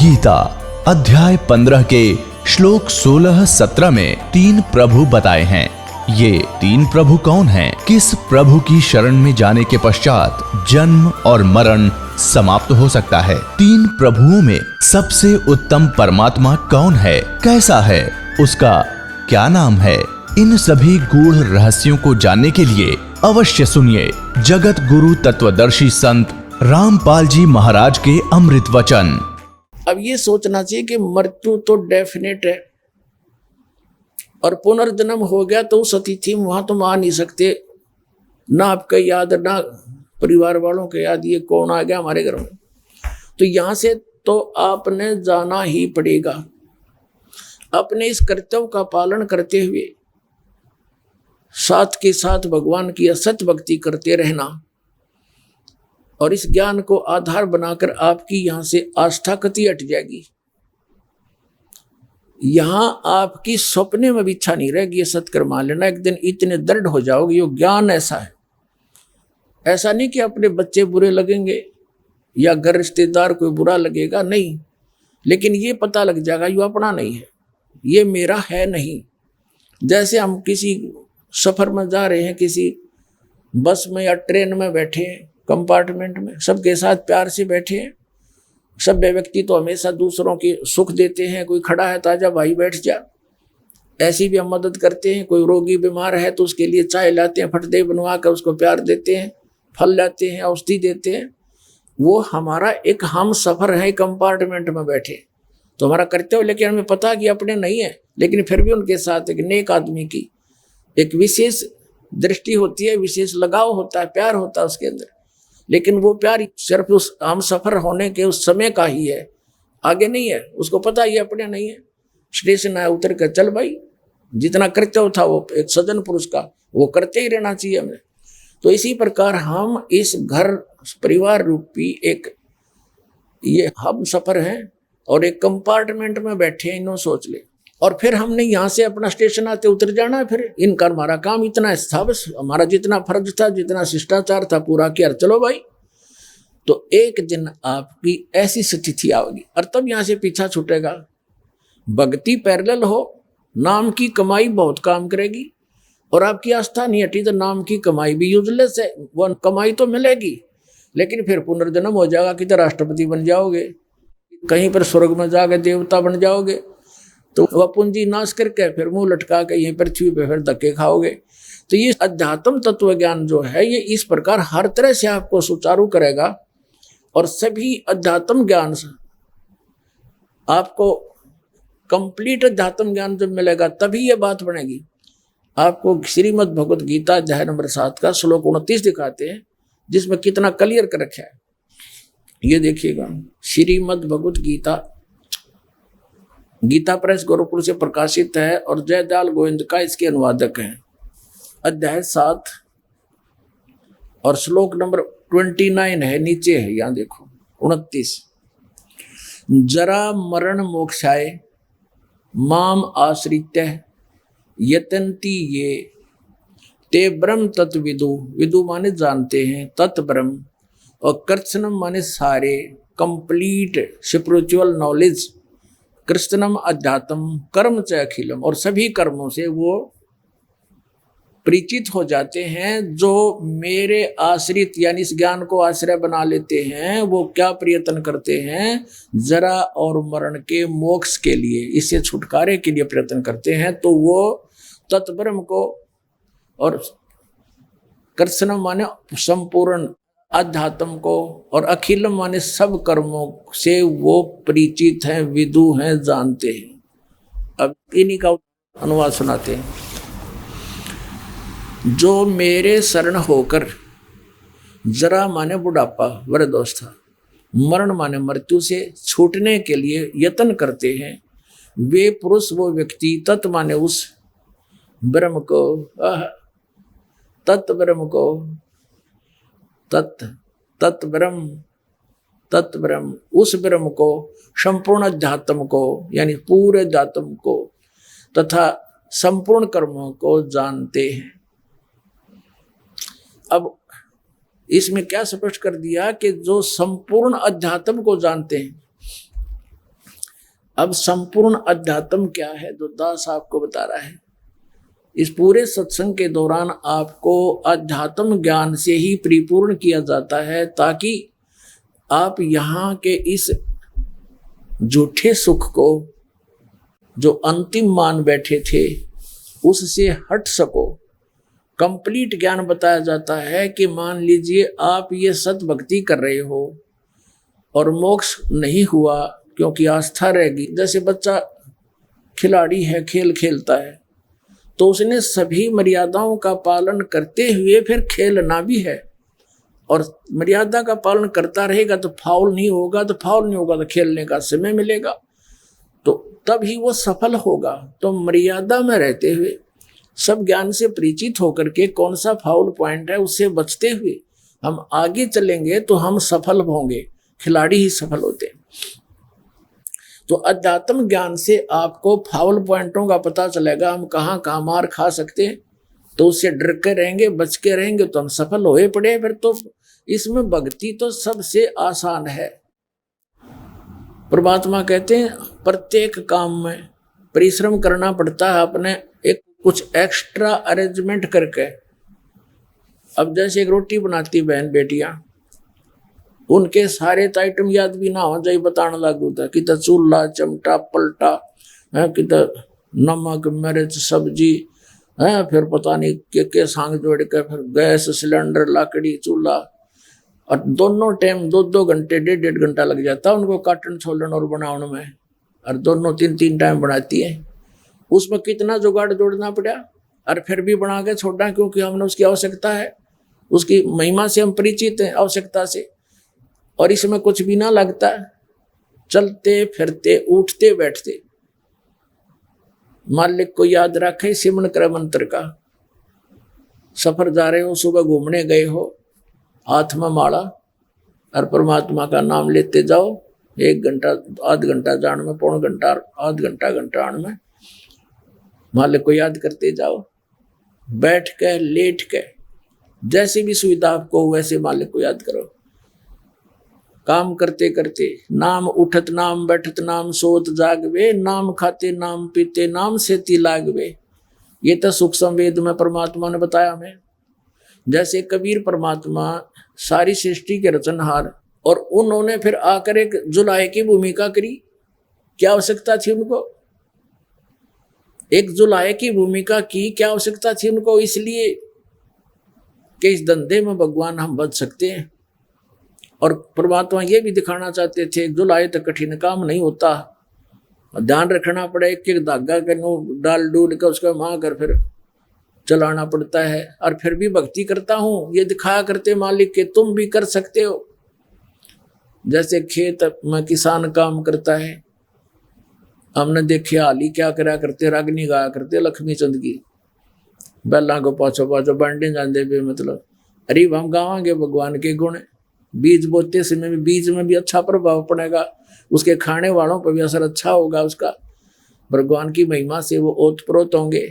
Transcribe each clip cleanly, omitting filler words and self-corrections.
गीता अध्याय 15 के श्लोक 16-17 में 3 प्रभु बताए हैं। ये 3 प्रभु कौन हैं? किस प्रभु की शरण में जाने के पश्चात जन्म और मरण समाप्त हो सकता है? 3 प्रभुओं में सबसे उत्तम परमात्मा कौन है? कैसा है? उसका क्या नाम है? इन सभी गूढ़ रहस्यों को जानने के लिए अवश्य सुनिए जगत गुरु तत्वदर्शी संत रामपाल जी महाराज के अमृत वचन। अब ये सोचना चाहिए कि मृत्यु तो डेफिनेट है और पुनर्जन्म हो गया तो उस अतिथि में वहां तुम आ नहीं सकते, ना आपका याद ना परिवार वालों के याद, ये कौन आ गया हमारे घर में। तो यहां से तो आपने जाना ही पड़ेगा। अपने इस कर्तव्य का पालन करते हुए साथ के साथ भगवान की असत भक्ति करते रहना और इस ज्ञान को आधार बनाकर आपकी यहां से आस्था कति हट जाएगी। यहां आपकी सपने में भी इच्छा नहीं रहेगी ये सत्कर्म मान लेना। एक दिन इतने दृढ़ हो जाओगे, ये ज्ञान ऐसा है। ऐसा नहीं कि अपने बच्चे बुरे लगेंगे या घर रिश्तेदार कोई बुरा लगेगा, नहीं, लेकिन ये पता लग जाएगा ये अपना नहीं है, ये मेरा है नहीं। जैसे हम किसी सफर में जा रहे हैं, किसी बस में या ट्रेन में बैठे हैं, कंपार्टमेंट में सबके साथ प्यार से बैठे हैं। सभ्य व्यक्ति तो हमेशा दूसरों की सुख देते हैं। कोई खड़ा है, ताजा भाई बैठ जा, ऐसी भी हम मदद करते हैं। कोई रोगी बीमार है तो उसके लिए चाय लाते हैं, फटदे बनवा कर उसको प्यार देते हैं, फल लाते हैं, औषधि देते हैं। वो हमारा एक हम सफर है, कंपार्टमेंट में बैठे तो हमारा कर्तव्य, लेकिन हमें पता कि अपने नहीं है, लेकिन फिर भी उनके साथ एक नेक आदमी की एक विशेष दृष्टि होती है, विशेष लगाव होता है, प्यार होता है उसके अंदर। लेकिन वो प्यार सिर्फ उस हम सफर होने के उस समय का ही है, आगे नहीं है। उसको पता ये अपने नहीं है। स्टेशन आया, उतर कर चल भाई, जितना कर्तव्य था वो एक सज्जन पुरुष का वो करते ही रहना चाहिए हमें। तो इसी प्रकार हम इस घर परिवार रूपी एक ये हम सफर हैं और एक कंपार्टमेंट में बैठे हैं, इन्हों सोच ले। और फिर हमने यहाँ से अपना स्टेशन आते उतर जाना है। फिर इनका हमारा काम इतना था, बस हमारा जितना फर्ज था, जितना शिष्टाचार था पूरा किया, चलो भाई। तो एक दिन आपकी ऐसी स्थिति आएगी और तब यहाँ से पीछा छूटेगा। भक्ति पैरेलल हो, नाम की कमाई बहुत काम करेगी, और आपकी आस्था नहीं हटी तो नाम की कमाई भी यूजलेस है। वो कमाई तो मिलेगी लेकिन फिर पुनर्जन्म हो जाएगा, किधर राष्ट्रपति बन जाओगे, कहीं पर स्वर्ग में जाकर देवता बन जाओगे, तो वह पूंजी नाश करके फिर मुंह लटका के यहीं पृथ्वी पे फिर धक्के खाओगे। तो ये अध्यात्म तत्व ज्ञान जो है ये इस प्रकार हर तरह से आपको सुचारू करेगा और सभी अध्यात्म ज्ञान से आपको कंप्लीट अध्यात्म ज्ञान जब मिलेगा तभी ये बात बनेगी। आपको श्रीमद् भगवत गीता अध्याय नंबर 7 का श्लोक 29 दिखाते हैं, जिसमें कितना क्लियर कर रखा है। ये देखिएगा, श्रीमद् भगवत गीता गीता प्रेस गोरखपुर से प्रकाशित है और जयदयाल गोविंद का इसके अनुवादक हैं। अध्याय 7 और श्लोक नंबर 29 है, नीचे है, यहां देखो 29। जरा मरण मोक्षाय माम आश्रित्य यतन्ति ये ते ब्रह्म तत्विदु। विदु माने जानते हैं, तत् ब्रह्म, और कृत्स्नम माने सारे, कंप्लीट स्पिरिचुअल नॉलेज, कृष्णम अध्यात्म, कर्म च अखिलम, और सभी कर्मों से वो परिचित हो जाते हैं। जो मेरे आश्रित यानी इस ज्ञान को आश्रय बना लेते हैं वो क्या प्रयत्न करते हैं? जरा और मरण के मोक्ष के लिए, इससे छुटकारे के लिए प्रयत्न करते हैं। तो वो तत्ब्रह्म को, और कृष्ण माने संपूर्ण अध्यात्म को, और अखिलम माने सब कर्मों से वो परिचित हैं, विदु हैं, जानते हैं। अब इन्हीं का अनुवाद सुनाते हैं। जो मेरे शरण होकर, जरा माने बुढ़ापा वृद्धावस्था, मरण माने मृत्यु से छूटने के लिए यत्न करते हैं, वे पुरुष वो व्यक्ति तत् माने उस ब्रह्म को, तत् ब्रह्म को, तत् ब्रह्म उस ब्रह्म को, संपूर्ण अध्यात्म को यानी पूरे अध्यात्म को तथा संपूर्ण कर्मों को जानते हैं। अब इसमें क्या स्पष्ट कर दिया कि जो संपूर्ण अध्यात्म को जानते हैं, अब संपूर्ण अध्यात्म क्या है जो दास आपको बता रहा है। इस पूरे सत्संग के दौरान आपको अध्यात्म ज्ञान से ही परिपूर्ण किया जाता है, ताकि आप यहाँ के इस झूठे सुख को जो अंतिम मान बैठे थे उससे हट सको। कंप्लीट ज्ञान बताया जाता है कि मान लीजिए आप ये सत भक्ति कर रहे हो और मोक्ष नहीं हुआ क्योंकि आस्था रहेगी। जैसे बच्चा खिलाड़ी है, खेल खेलता है, तो उसने सभी मर्यादाओं का पालन करते हुए फिर खेलना भी है, और मर्यादा का पालन करता रहेगा तो फाउल नहीं होगा, तो खेलने का समय मिलेगा, तो तब ही वो सफल होगा। तो मर्यादा में रहते हुए सब ज्ञान से परिचित होकर के कौन सा फाउल पॉइंट है उससे बचते हुए हम आगे चलेंगे तो हम सफल होंगे। खिलाड़ी ही सफल होते हैं। तो अध्यात्म ज्ञान से आपको फाउल पॉइंटों का पता चलेगा, हम कहाँ कहाँ मार खा सकते हैं, तो उससे डर के रहेंगे, बच के रहेंगे तो हम सफल होए पड़े। फिर तो इसमें भक्ति तो सबसे आसान है। परमात्मा कहते हैं प्रत्येक काम में परिश्रम करना पड़ता है, अपने एक कुछ एक्स्ट्रा अरेंजमेंट करके। अब जैसे एक रोटी बनाती बहन बेटियां, उनके सारे आइटम याद भी ना हो जाए बताना लागू था, कि चूल्हा चमटा पलटा है, कि नमक मिर्च सब्जी है, फिर पता नहीं के सांग जोड़ के, फिर गैस सिलेंडर लकड़ी चूल्हा, और दोनों टाइम 2-2 घंटे 1.5 घंटा लग जाता उनको काटन छोलन और बनाने में, और दोनों 3-3 टाइम बनाती है। उसमें कितना जुगाड़ जोड़ना पड़ा, और फिर भी बना के छोड़ा क्योंकि हमने उसकी आवश्यकता है, उसकी महिमा से हम परिचित हैं, आवश्यकता से। और इसमें कुछ भी ना लगता, चलते फिरते उठते बैठते मालिक को याद रखे, सिमरन करे मंत्र का। सफर जा रहे हो, सुबह घूमने गए हो, हाथ में माला और परमात्मा का नाम लेते जाओ। 1 घंटा 1/2 घंटा जान में, 1/4 घंटा 1/2 घंटा आने में मालिक को याद करते जाओ। बैठ के लेट के जैसी भी सुविधा आपको वैसे मालिक को याद करो। काम करते करते नाम उठत नाम बैठत नाम सोत जागवे, नाम खाते नाम पीते नाम सेती लागवे। ये तो सूक्ष्म वेद में परमात्मा ने बताया हमें। जैसे कबीर परमात्मा सारी सृष्टि के रचनहार, और उन्होंने फिर आकर एक जुलाहे की भूमिका करी। क्या आवश्यकता थी उनको? एक जुलाहे की भूमिका की क्या आवश्यकता थी उनको? इसलिए कि इस धंधे में भगवान हम बच सकते हैं। और परमात्मा ये भी दिखाना चाहते थे, जुलाहे तो कठिन काम नहीं होता, ध्यान रखना पड़े, एक एक धागा के डाल डूल कर उसका माँ कर फिर चलाना पड़ता है। और फिर भी भक्ति करता हूँ ये दिखाया करते मालिक के तुम भी कर सकते हो। जैसे खेत में किसान काम करता है, हमने देखे हाली क्या करा करते, रागनी गाया करते लक्ष्मी चंद की, बैला को पाछो पाछो बांटे जाते बे, मतलब अरे हम गावांगे भगवान के गुण। बीज बोते समय में बीज में भी अच्छा प्रभाव पड़ेगा, उसके खाने वालों पर भी असर अच्छा होगा उसका, भगवान की महिमा से वो ओतप्रोत होंगे।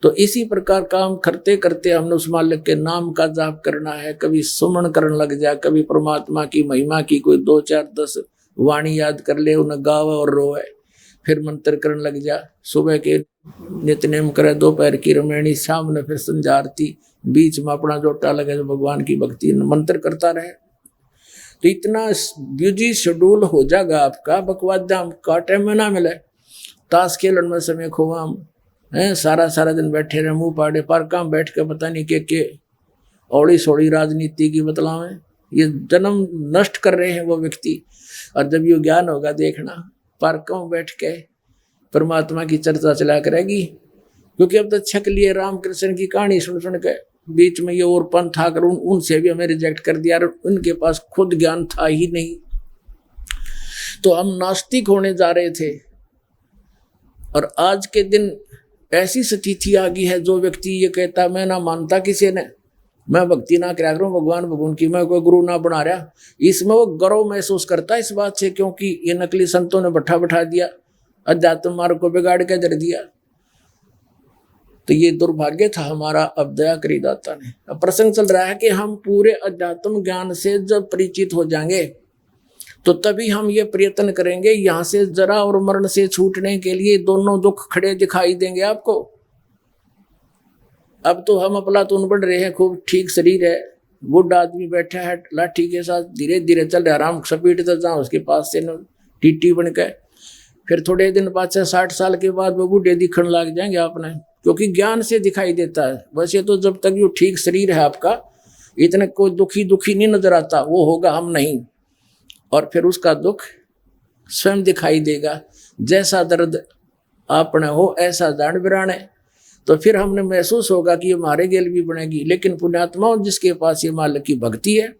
तो इसी प्रकार काम करते करते हमने उस मालिक के नाम का जाप करना है। कभी सुमन करने लग जाए, कभी परमात्मा की महिमा की कोई 2, 4, 10 वाणी याद कर ले, उन्हें गावे और रोए, फिर मंत्र करने लग जा। सुबह के नित्यनेम करे, दोपहर की रमैनी, शाम ने फिर संध्या आरती, बीच में अपना जोटा लगे तो भगवान की भक्ति मंत्र करता रहे। तो इतना बिजी शेड्यूल हो जाएगा आपका, बकवाद का टाइम में ना मिले, ताश खेलन में समय खोवा हम हैं, सारा दिन बैठे रहे मुंह पाड़े, पार्का में बैठ के पता नहीं के औड़ी सोड़ी राजनीति की बतलावें, ये जन्म नष्ट कर रहे हैं वो व्यक्ति। और जब ये ज्ञान होगा देखना, पार्कों में बैठ के परमात्मा की चर्चा चला करेगी। क्योंकि अब तो छक लिए रामकृष्ण की कहानी सुन सुन के, बीच में ये और पंथ आकर उनसे भी हमें रिजेक्ट कर दिया, और उनके पास खुद ज्ञान था ही नहीं। तो हम नास्तिक होने जा रहे थे, और आज के दिन ऐसी स्थिति आ गई है, जो व्यक्ति ये कहता मैं ना मानता किसी ने, मैं भक्ति ना करा करूँ भगवान की, मैं कोई गुरु ना बना रहा, इसमें वो गर्व महसूस करता है इस बात से, क्योंकि ये नकली संतों ने बैठा दिया, अध्यात्म मार्ग को बिगाड़ के जड़ दिया। तो ये दुर्भाग्य था हमारा। अब दया करी दाता ने। अब प्रसंग चल रहा है कि हम पूरे अध्यात्म ज्ञान से जब परिचित हो जाएंगे तो तभी हम ये प्रयत्न करेंगे, यहां से जरा और मरण से छूटने के लिए दोनों दुख खड़े दिखाई देंगे आपको। अब तो हम अफलातून बढ़ रहे हैं, खूब ठीक शरीर है, बूढ़ा आदमी बैठा है लाठी के साथ, धीरे धीरे चल रहा, आराम सपीटता जाओ उसके पास से न टीटी बन के। फिर थोड़े दिन बाद से 60 साल के बाद वो बूढ़े दिखने लग जाएंगे आपने, क्योंकि ज्ञान से दिखाई देता है। वैसे तो जब तक जो ठीक शरीर है आपका, इतने कोई दुखी नहीं नजर आता, वो होगा हम नहीं। और फिर उसका दुख स्वयं दिखाई देगा, जैसा दर्द आपने हो ऐसा जान बिराने। तो फिर हमने महसूस होगा कि ये हमारे गेल भी बनेगी। लेकिन पुण्यात्माओं, जिसके पास ये मालिक की भक्ति है,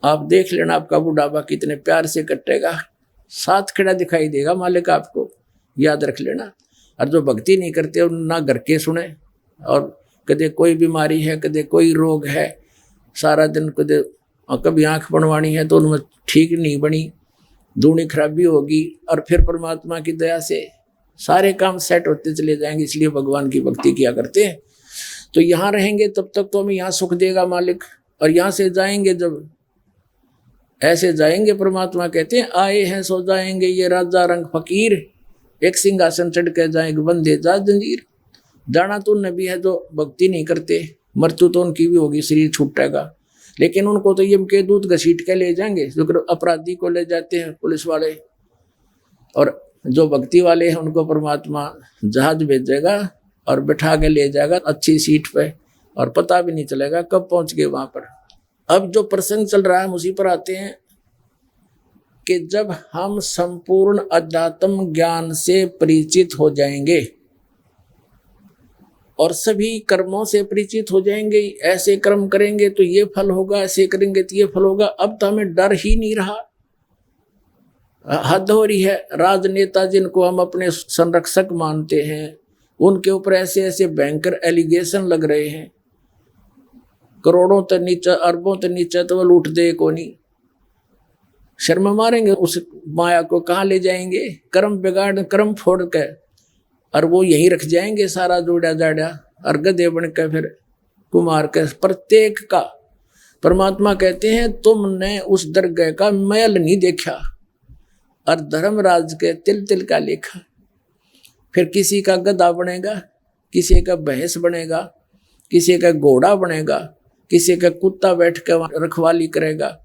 आप देख लेना आपका बुढ़ापा कितने प्यार से कटेगा, साथ खड़ा दिखाई देगा मालिक आपको, याद रख लेना। और जो भक्ति नहीं करते ना घर के सुने, और कदे कोई बीमारी है, कदे कोई रोग है, सारा दिन कभी आंख बनवानी है तो उनमें ठीक नहीं बनी, दूनी खराबी होगी, और फिर परमात्मा की दया से सारे काम सेट होते चले जाएंगे। इसलिए भगवान की भक्ति किया करते हैं। तो यहाँ रहेंगे तब तक तो हमें यहाँ सुख देगा मालिक, और यहाँ से जाएंगे जब ऐसे जाएंगे, परमात्मा कहते हैं आए हैं सो जाएंगे ये राजा रंग फकीर, एक सिंहासन चढ़ के जाएंगे बंदे जा जंजीर। जाना तो नबी है जो भक्ति नहीं करते, मृत्यु तो उनकी भी होगी, शरीर छूटेगा, लेकिन उनको तो यम के दूत घसीट के ले जाएंगे, जो अपराधी को ले जाते हैं पुलिस वाले। और जो भक्ति वाले हैं उनको परमात्मा जहाज भेजेगा और बिठा के ले जाएगा अच्छी सीट पे, और पता भी नहीं चलेगा कब पहुंच गए वहां पर। अब जो प्रसंग चल रहा है हम उसी पर आते हैं कि जब हम संपूर्ण अध्यात्म ज्ञान से परिचित हो जाएंगे और सभी कर्मों से परिचित हो जाएंगे, ऐसे कर्म करेंगे तो ये फल होगा, ऐसे करेंगे तो ये फल होगा, अब तो हमें डर ही नहीं रहा। हद हो रही है। राजनेता जिनको हम अपने संरक्षक मानते हैं, उनके ऊपर ऐसे ऐसे भयंकर एलिगेशन लग रहे हैं, करोड़ों तक नीचे, अरबों तक नीचे, तो वो लूट दे को नहीं। शर्म मारेंगे उस माया को, कहाँ ले जाएंगे? कर्म बिगाड़, कर्म फोड़ के, और वो यहीं रख जाएंगे सारा जोड़ा जाड़ा, और गधे बन के फिर कुमार के प्रत्येक का। परमात्मा कहते हैं तुमने उस दरगाह का मैल नहीं देखा और धर्मराज के तिल तिल का लेखा। फिर किसी का गधा बनेगा, किसी का भैंस बनेगा, किसी का घोड़ा बनेगा, किसी का कुत्ता बैठ के रखवाली करेगा।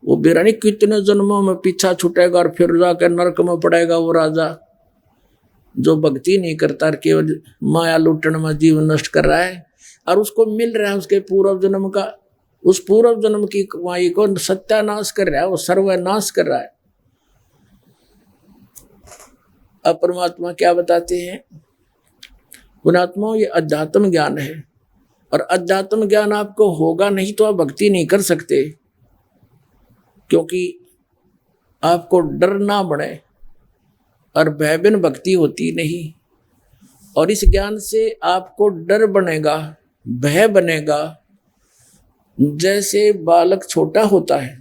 वो बिरानी कितने जन्मों में पीछा छूटेगा और फिर जाकर नरक में पड़ेगा वो राजा, जो भक्ति नहीं करता, केवल माया लूटन में जीवन नष्ट कर रहा है, और उसको मिल रहा है उसके पूर्व जन्म का, उस पूर्व जन्म की कमाई को सत्यानाश कर रहा है, वो सर्वनाश कर रहा है। अब परमात्मा क्या बताते हैं? पुण्यात्मा, ये अध्यात्म ज्ञान है, और अध्यात्म ज्ञान आपको होगा नहीं तो आप भक्ति नहीं कर सकते, क्योंकि आपको डर ना बने, और भय बिन भक्ति होती नहीं। और इस ज्ञान से आपको डर बनेगा, भय बनेगा। जैसे बालक छोटा होता है,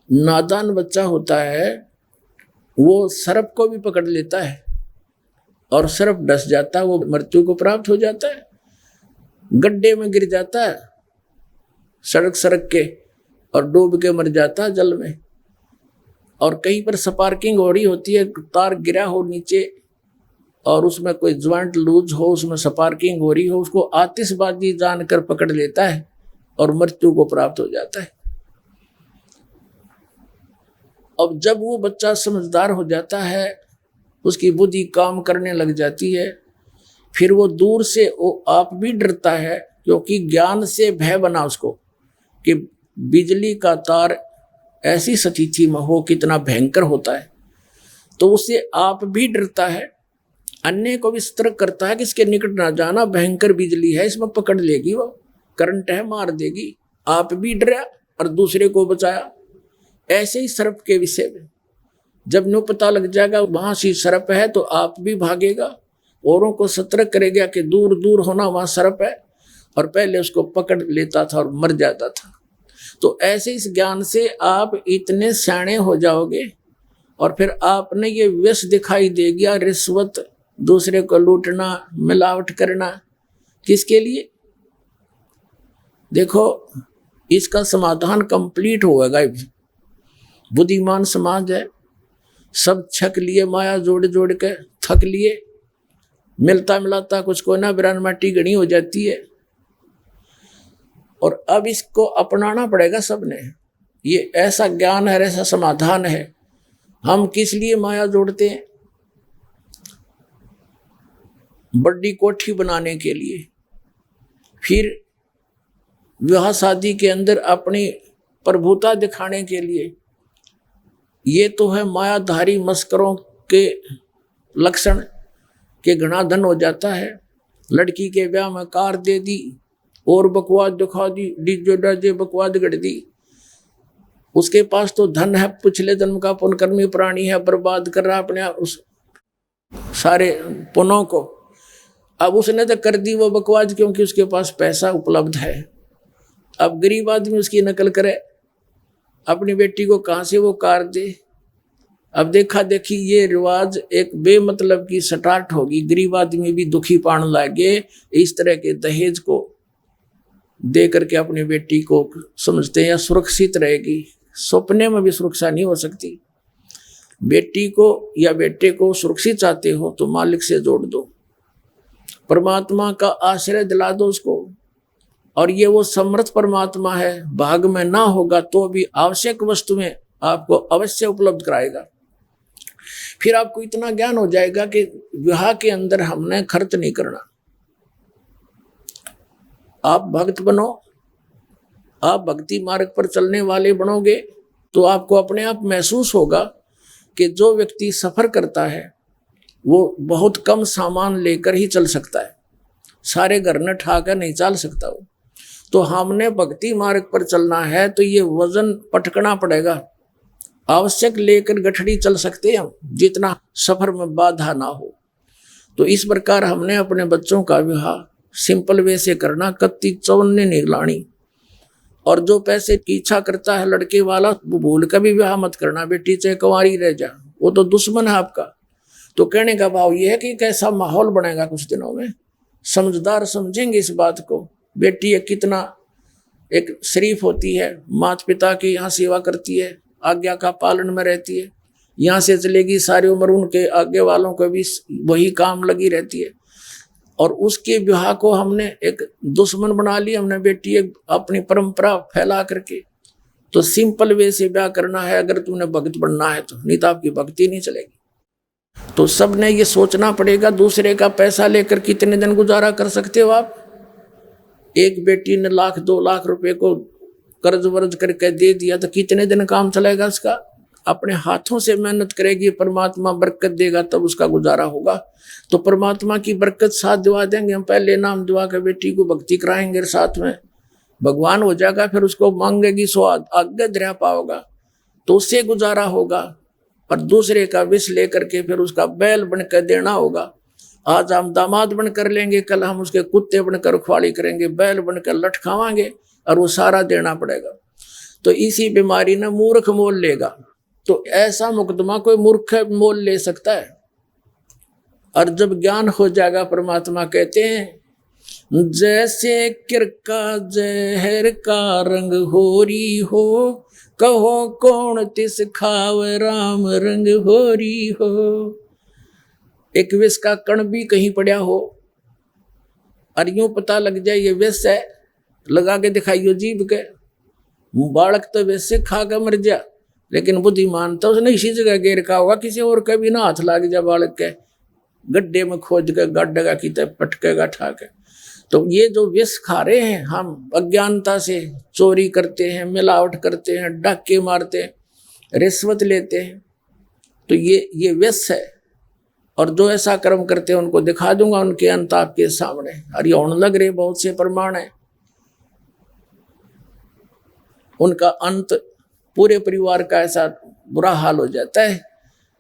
नादान बच्चा होता है, वो सर्प को भी पकड़ लेता है और सर्प डस जाता है, वो मृत्यु को प्राप्त हो जाता है, गड्ढे में गिर जाता है सड़क के, और डूब के मर जाता है जल में। और कहीं पर स्पार्किंग हो रही होती है, तार गिरा हो नीचे और उसमें कोई ज्वाइंट लूज हो, उसमें स्पार्किंग हो रही हो, उसको आतिशबाजी जानकर पकड़ लेता है और मृत्यु को प्राप्त हो जाता है। अब जब वो बच्चा समझदार हो जाता है, उसकी बुद्धि काम करने लग जाती है, फिर वो दूर से वो आप भी डरता है, क्योंकि ज्ञान से भय बना उसको कि बिजली का तार ऐसी स्थिति में हो कितना भयंकर होता है, तो उससे आप भी डरता है, अन्य को भी सतर्क करता है कि इसके निकट ना जाना, भयंकर बिजली है, इसमें पकड़ लेगी, वो करंट है, मार देगी। आप भी डरा और दूसरे को बचाया। ऐसे ही सर्प के विषय में जब न्यू पता लग जाएगा वहां से सर्प है, तो आप भी भागेगा, औरों को सतर्क करेगा कि दूर दूर होना, वहां सर्प है, और पहले उसको पकड़ लेता था और मर जाता था। तो ऐसे इस ज्ञान से आप इतने सियाणे हो जाओगे, और फिर आपने ये विष दिखाई दे गया, रिश्वत, दूसरे को लूटना, मिलावट करना, किसके लिए? देखो, इसका समाधान कंप्लीट होगा। बुद्धिमान समाज है, सब छक लिए, माया जोड़ जोड़ के थक लिए, मिलता मिलाता कुछ को ना, बिरान माटी घनी हो जाती है। और अब इसको अपनाना पड़ेगा सबने। ये ऐसा ज्ञान है, ऐसा समाधान है। हम किस लिए माया जोड़ते हैं? बड़ी कोठी बनाने के लिए, फिर विवाह शादी के अंदर अपनी प्रभुता दिखाने के लिए। ये तो है मायाधारी मस्करों के लक्षण के घना धन हो जाता है। लड़की के ब्याह में कार दे दी और बकवाद दिखा दी, डीजे डाजे बकवाद गढ़ दी। उसके पास तो धन है, पिछले जन्म का पुण्यकर्मी प्राणी है, बर्बाद कर रहा अपने उस सारे पुण्यों को। अब उसने तो कर दी वो बकवाद क्योंकि उसके पास पैसा उपलब्ध है। अब गरीब आदमी उसकी नकल करे, अपनी बेटी को कहाँ से वो कार दे। अब देखा देखी ये रिवाज एक बेमतलब की स्टार्ट होगी। गरीब आदमी भी दुखी पान लागे, इस तरह के दहेज को दे करके अपनी बेटी को समझते हैं या सुरक्षित रहेगी। सपने में भी सुरक्षा नहीं हो सकती। बेटी को या बेटे को सुरक्षित चाहते हो तो मालिक से जोड़ दो, परमात्मा का आश्रय दिला दो उसको। और ये वो समर्थ परमात्मा है, भाग में ना होगा तो भी आवश्यक वस्तुएं आपको अवश्य उपलब्ध कराएगा। फिर आपको इतना ज्ञान हो जाएगा कि विवाह के अंदर हमने खर्च नहीं करना। आप भक्त बनो, आप भक्ति मार्ग पर चलने वाले बनोगे तो आपको अपने आप महसूस होगा कि जो व्यक्ति सफर करता है वो बहुत कम सामान लेकर ही चल सकता है, सारे घर न ठाकर नहीं चल सकता वो। तो हमने भक्ति मार्ग पर चलना है तो ये वजन पटकना पड़ेगा। आवश्यक लेकर गठड़ी चल सकते हैं हम, जितना सफर में बाधा ना हो। तो इस प्रकार हमने अपने बच्चों का विवाह सिंपल वे से करना, कत्ती चौने नहीं लानी। और जो पैसे की इच्छा करता है लड़के वाला, वो भूल कर भी विवाह मत करना। बेटी चाहे कुंवारी रह जा, वो तो दुश्मन है आपका। तो कहने का भाव ये है कि कैसा माहौल बनेगा कुछ दिनों में, समझदार समझेंगे इस बात को। बेटी कितना एक शरीफ होती है, माता पिता की यहाँ सेवा करती है, आज्ञा का पालन में रहती है। यहाँ से चलेगी सारी उम्र उनके आगे वालों को भी वही काम लगी रहती है। और उसके विवाह को हमने एक दुश्मन बना लिया हमने, बेटी एक अपनी परंपरा फैला करके। तो सिंपल वे से ब्याह करना है अगर तुमने भक्त बनना है तो, नहीं तो आपकी भक्ति नहीं चलेगी। तो सबने ये सोचना पड़ेगा, दूसरे का पैसा लेकर कितने दिन गुजारा कर सकते हो आप। एक बेटी ने 1,00,000 2,00,000 रुपए को कर्ज वर्ज करके दे दिया तो कितने दिन काम चलेगा उसका। अपने हाथों से मेहनत करेगी, परमात्मा बरकत देगा तब उसका गुजारा होगा। तो परमात्मा की बरकत साथ दिवा देंगे हम, पहले नाम दुआ के बेटी को भक्ति कराएंगे, साथ में भगवान हो जाएगा। फिर उसको मांगेगी सो आगे दरिया पाओगा तो उससे गुजारा होगा। पर दूसरे का विष लेकर के फिर उसका बैल बनकर देना होगा। आज हम दामाद बनकर लेंगे, कल हम उसके कुत्ते बनकर रखवाली करेंगे, बैल बनकर लटकावांगे और वो सारा देना पड़ेगा। तो इसी बीमारी ने मूर्ख मोल लेगा। तो ऐसा मुकदमा कोई मूर्ख मोल ले सकता है। और जब ज्ञान हो जाएगा, परमात्मा कहते हैं जैसे किरका जहर का रंग होरी हो, कहो कौन तिस खाव राम रंग होरी हो। एक विष का कण भी कहीं पड़ा हो और यूं पता लग जाए ये विष है, लगा के दिखाइयो जीभ के, बालक तो विष से खा कर मर जा, लेकिन बुद्धिमान तो उसने इसी जगह घेर का होगा, किसी और का भी ना हाथ लग जा बालक के, गड्ढे में खोद के गड्ढेगा की पटकेगा ठाके। तो ये जो विष खा रहे हैं हम, अज्ञानता से चोरी करते हैं, मिलावट करते हैं, डाके मारते हैं, रिश्वत लेते हैं, तो ये विष है। और जो ऐसा कर्म करते हैं उनको दिखा दूंगा उनके अंत आपके सामने। और ये होने लग रहे बहुत से प्रमाण है। उनका अंत पूरे परिवार का ऐसा बुरा हाल हो जाता है।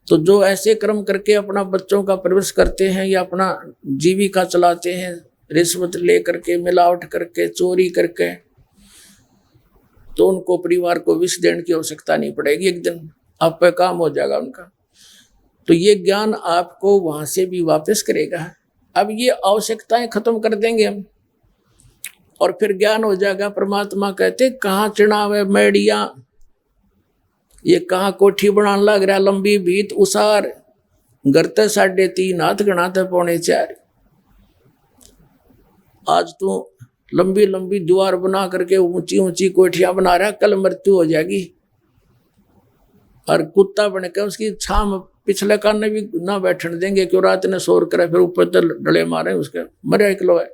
तो जो ऐसे कर्म करके अपना बच्चों का परवरिश करते हैं या अपना जीविका चलाते हैं, रिश्वत ले करके, मिलावट करके, चोरी करके, तो उनको परिवार को विष देने की आवश्यकता नहीं पड़ेगी, एक दिन आप पे काम हो जाएगा उनका। तो ये ज्ञान आपको वहां से भी वापस करेगा। अब ये आवश्यकताएं खत्म कर देंगे हम और फिर ज्ञान हो जाएगा। परमात्मा कहते कहाँ चढ़ावे मैडिया, ये कहाँ कोठी बनाने लग रहा, लंबी भीत उसार, गरते 3.5 हाथ गणाते 4.25। आज तो लंबी लंबी दीवार बना करके ऊंची ऊंची कोठियां बना रहा, कल मृत्यु हो जाएगी। और कुत्ता बन के उसकी छाम पिछले कान भी ना बैठने देंगे, क्यों रात ने शोर करे, फिर ऊपर तो डले मारे उसके, मरे इकलो है।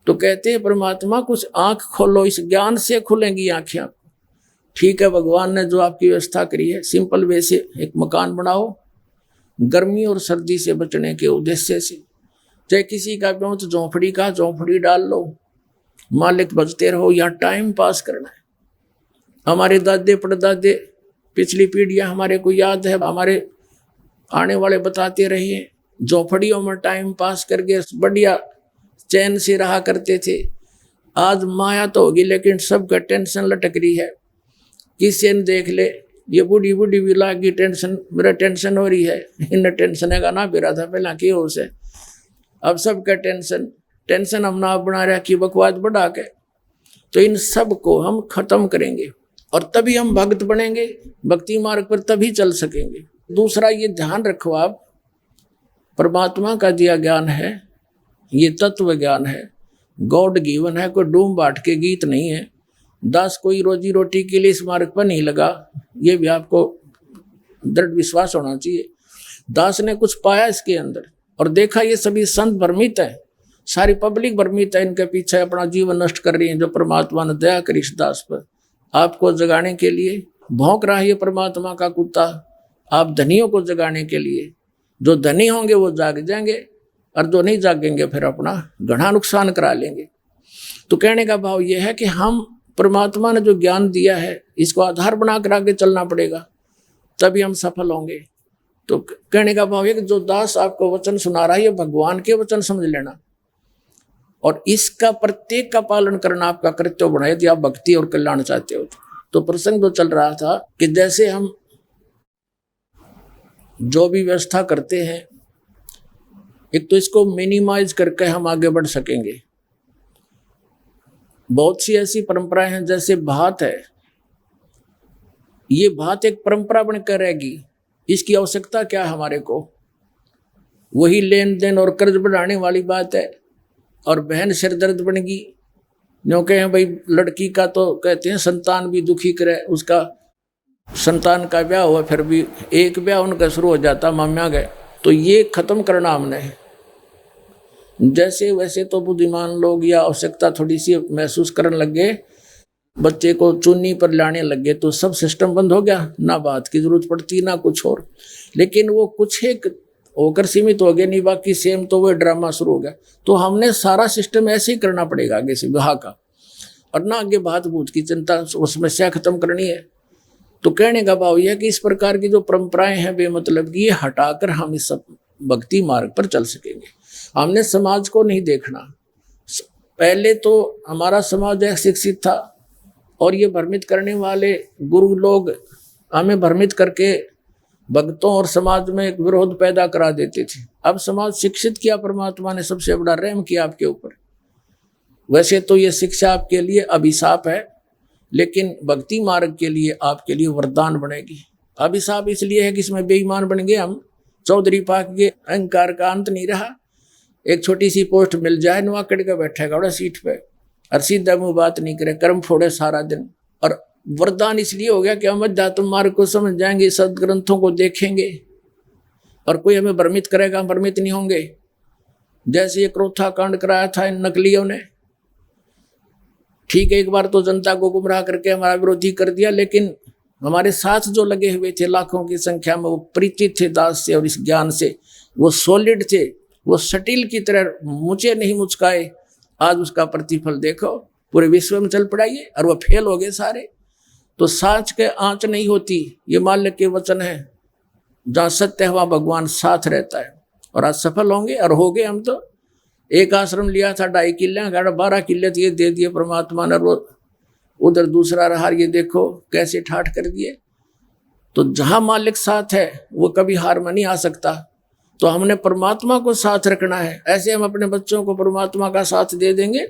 तो कहते हैं परमात्मा कुछ आंख खोलो, इस ज्ञान से खुलेंगी आंखें। ठीक है, भगवान ने जो आपकी व्यवस्था करी है, सिंपल वे से एक मकान बनाओ, गर्मी और सर्दी से बचने के उद्देश्य से। चाहे किसी का भी हो तो झोंपड़ी का झोंपड़ी डाल लो, मालिक बचते रहो, यहाँ टाइम पास करना है। हमारे दादे परदादे पिछली पीढ़ियां हमारे को याद है, हमारे आने वाले बताते रहे, झोंपड़ियों में टाइम पास करके बढ़िया चैन से रहा करते थे। आज माया तो होगी लेकिन सबका टेंशन लटक रही है। किसी ने देख ले, ये बूढ़ी बूढ़ी भी लागी टेंशन, मेरा टेंशन हो रही है, इन टेंशन है का ना भी रहा था पहला की हो से। अब सबका टेंशन हम ना बना रहा कि बकवास बढ़ा के। तो इन सब को हम खत्म करेंगे और तभी हम भक्त बनेंगे, भक्ति मार्ग पर तभी चल सकेंगे। दूसरा ये ध्यान रखो आप, परमात्मा का दिया ज्ञान है, ये तत्व ज्ञान है, गॉड गिवन है, कोई डूम बाट के गीत नहीं है। दास कोई रोजी रोटी के लिए इस मार्ग पर नहीं लगा, ये भी आपको दृढ़ विश्वास होना चाहिए। दास ने कुछ पाया इसके अंदर और देखा ये सभी संत भ्रमित है, सारी पब्लिक भ्रमित है, इनके पीछे अपना जीवन नष्ट कर रही है। जो परमात्मा ने दया करी इस दास पर, आपको जगाने के लिए भौंक रहा है ये परमात्मा का कुत्ता, आप धनियों को जगाने के लिए। जो धनी होंगे वो जाग जाएंगे और जो नहीं जागेंगे फिर अपना घना नुकसान करा लेंगे। तो कहने का भाव ये है कि हम परमात्मा ने जो ज्ञान दिया है इसको आधार बनाकर आगे चलना पड़ेगा, तभी हम सफल होंगे। तो कहने का भाव है कि जो दास आपको वचन सुना रहा है ये भगवान के वचन समझ लेना और इसका प्रत्येक का पालन करना आपका कर्तव्य बना, यदि आप भक्ति और कल्याण चाहते हो। तो प्रसंग तो चल रहा था कि जैसे हम जो भी व्यवस्था करते हैं, एक तो इसको मिनिमाइज करके हम आगे बढ़ सकेंगे। बहुत सी ऐसी परंपराएं हैं, जैसे भात है, ये भात एक परंपरा बनकर रहेगी, इसकी आवश्यकता क्या है हमारे को? वही लेन देन और कर्ज बढ़ाने वाली बात है। और बहन सिरदर्द बनेगी, जो कहें भाई लड़की का तो कहते हैं संतान भी दुखी करे, उसका संतान का ब्याह हुआ फिर भी एक ब्याह उनका शुरू हो जाता माम्या गए। तो ये खत्म करना हमने। जैसे वैसे तो बुद्धिमान लोग या आवश्यकता थोड़ी सी महसूस करने लग गए, बच्चे को चुन्नी पर लाने लग गए, तो सब सिस्टम बंद हो गया, ना बात की जरूरत पड़ती ना कुछ और। लेकिन वो कुछ एक होकर सीमित हो गए, नहीं बाकी सेम तो वो ड्रामा शुरू हो गया। तो हमने सारा सिस्टम ऐसे ही करना पड़ेगा आगे से विवाह का, और ना आगे बात बूत की चिंता, वो समस्या खत्म करनी है। तो कहने का भाव यह है कि इस प्रकार की जो परंपराएं हैं बेमतलब की, ये हटाकर हम इस सब भक्ति मार्ग पर चल सकेंगे। हमने समाज को नहीं देखना। पहले तो हमारा समाज शिक्षित था और ये भ्रमित करने वाले गुरु लोग हमें भ्रमित करके भक्तों और समाज में एक विरोध पैदा करा देते थे। अब समाज शिक्षित किया, परमात्मा ने सबसे बड़ा रहम किया आपके ऊपर। वैसे तो ये शिक्षा आपके लिए अभिशाप है, लेकिन भक्ति मार्ग के लिए आपके लिए वरदान बनेगी। अभिशाप इसलिए है कि इसमें बेईमान बन गए हम, चौधरी पाक के अहंकार का अंत नहीं रहा। एक छोटी सी पोस्ट मिल जाए, नुआकड़ के बैठेगा बड़ा सीट पे और सीधा मुंह बात नहीं करे, कर्म फोड़े सारा दिन। और वरदान इसलिए हो गया कि हम अध्यात्म मार्ग को समझ जाएंगे, सदग्रंथों को देखेंगे और कोई हमें भ्रमित करेगा, हम भ्रमित नहीं होंगे। जैसे ये क्रोथा कांड कराया था इन नकलियों ने, ठीक है, एक बार तो जनता को गुमराह करके हमारा विरोधी कर दिया, लेकिन हमारे साथ जो लगे हुए थे लाखों की संख्या में, वो परिचित थे दास से और इस ज्ञान से, वो सॉलिड थे, वो सटील की तरह मुझे नहीं मुचकाए। आज उसका प्रतिफल देखो, पूरे विश्व में चल पड़ाइए और वो फेल हो गए सारे। तो साच के आंच नहीं होती, ये माल्य के वचन है। जहाँ सत्य है वहाँ भगवान साथ रहता है और आज सफल होंगे और हो गए हम। तो एक आश्रम लिया था 2.5 किले, 12 किले ये दे दिए परमात्मा ने, उधर दूसरा रहा, ये देखो कैसे ठाठ कर दिए। तो जहाँ मालिक साथ है वो कभी हार में नहीं आ सकता। तो हमने परमात्मा को साथ रखना है। ऐसे हम अपने बच्चों को परमात्मा का साथ दे देंगे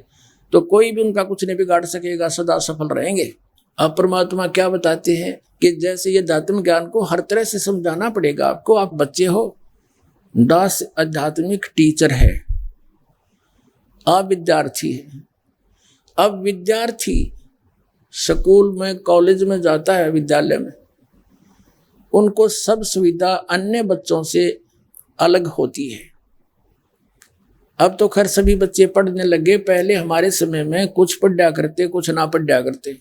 तो कोई भी उनका कुछ नहीं बिगाड़ सकेगा, सदा सफल रहेंगे। अब परमात्मा क्या बताते हैं कि जैसे ये अध्यात्म ज्ञान को हर तरह से समझाना पड़ेगा आपको। आप बच्चे हो, दास आध्यात्मिक टीचर है, आप विद्यार्थी हैं। अब विद्यार्थी स्कूल में, कॉलेज में जाता है, विद्यालय में, उनको सब सुविधा अन्य बच्चों से अलग होती है। अब तो खैर सभी बच्चे पढ़ने लगे, पहले हमारे समय में कुछ पढ़ा करते, कुछ ना पढ़ा करते।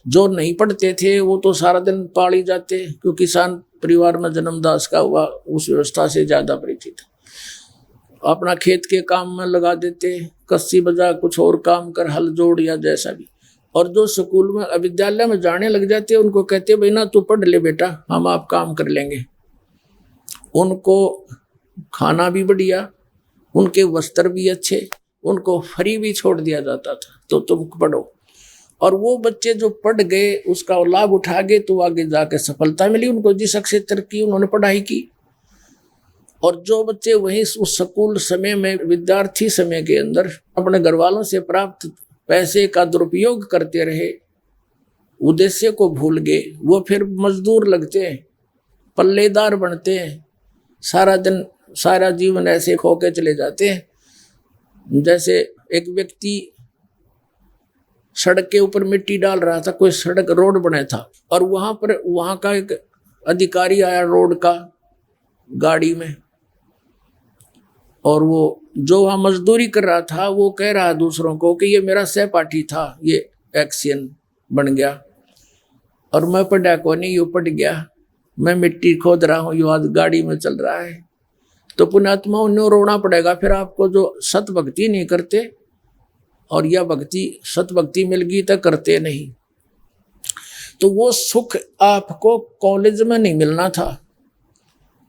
जो नहीं पढ़ते थे वो तो सारा दिन पाली जाते, क्योंकि किसान परिवार में जन्मदास का हुआ, उस व्यवस्था से ज्यादा परिचित, अपना खेत के काम में लगा देते, कस्सी बजा, कुछ और काम कर, हल जोड़ या जैसा भी। और जो स्कूल में, विद्यालय में जाने लग जाते, उनको कहते भाई ना तू पढ़ ले बेटा, हम आप काम कर लेंगे। उनको खाना भी बढ़िया, उनके वस्त्र भी अच्छे, उनको फ्री भी छोड़ दिया जाता था, तो तुम पढ़ो। और वो बच्चे जो पढ़ गए, उसका लाभ उठा गए, तो आगे जाके सफलता मिली उनको, जिस क्षेत्र की उन्होंने पढ़ाई की। और जो बच्चे वहीं उस स्कूल समय में, विद्यार्थी समय के अंदर अपने घर वालों से प्राप्त पैसे का दुरुपयोग करते रहे, उद्देश्य को भूल गए, वो फिर मजदूर लगते हैं, पल्लेदार बनते हैं, सारा दिन सारा जीवन ऐसे खो के चले जाते हैं। जैसे एक व्यक्ति सड़क के ऊपर मिट्टी डाल रहा था, कोई सड़क रोड बना था, और वहां का एक अधिकारी आया रोड का गाड़ी में, और वो जो वहां मजदूरी कर रहा था, वो कह रहा दूसरों को कि ये मेरा सहपाठी था, ये एक्सीडेंट बन गया, और मैं पढ़ा को नहीं, यू पड़ गया, मैं मिट्टी खोद रहा हूँ, यू आज गाड़ी में चल रहा है। तो पुण्यात्मा उन्हें रोना पड़ेगा फिर आपको, जो सत भक्ति नहीं करते, और यह भक्ति, सत भक्ति मिल गई तो करते नहीं। तो वो सुख आपको कॉलेज में नहीं मिलना था,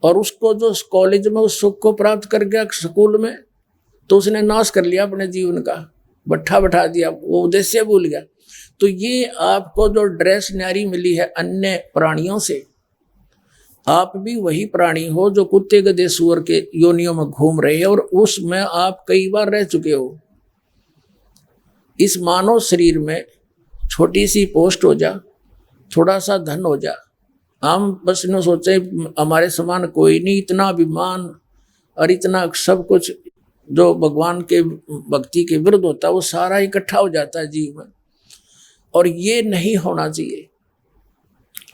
और उसको जो कॉलेज में उस सुख को प्राप्त कर गया स्कूल में, तो उसने नाश कर लिया अपने जीवन का, बैठा दिया, वो उद्देश्य भूल गया। तो ये आपको जो ड्रेस न्यारी मिली है अन्य प्राणियों से, आप भी वही प्राणी हो जो कुत्ते गधे सूअर के योनियों में घूम रहे हैं, और उसमें आप कई बार रह चुके हो। इस मानव शरीर में छोटी सी पोस्ट हो जा, थोड़ा सा धन हो जा, हम बस न सोचे हमारे समान कोई नहीं, इतना अभिमान और इतना सब कुछ जो भगवान के भक्ति के विरुद्ध होता है, वो सारा इकट्ठा हो जाता है जीव में। और ये नहीं होना चाहिए।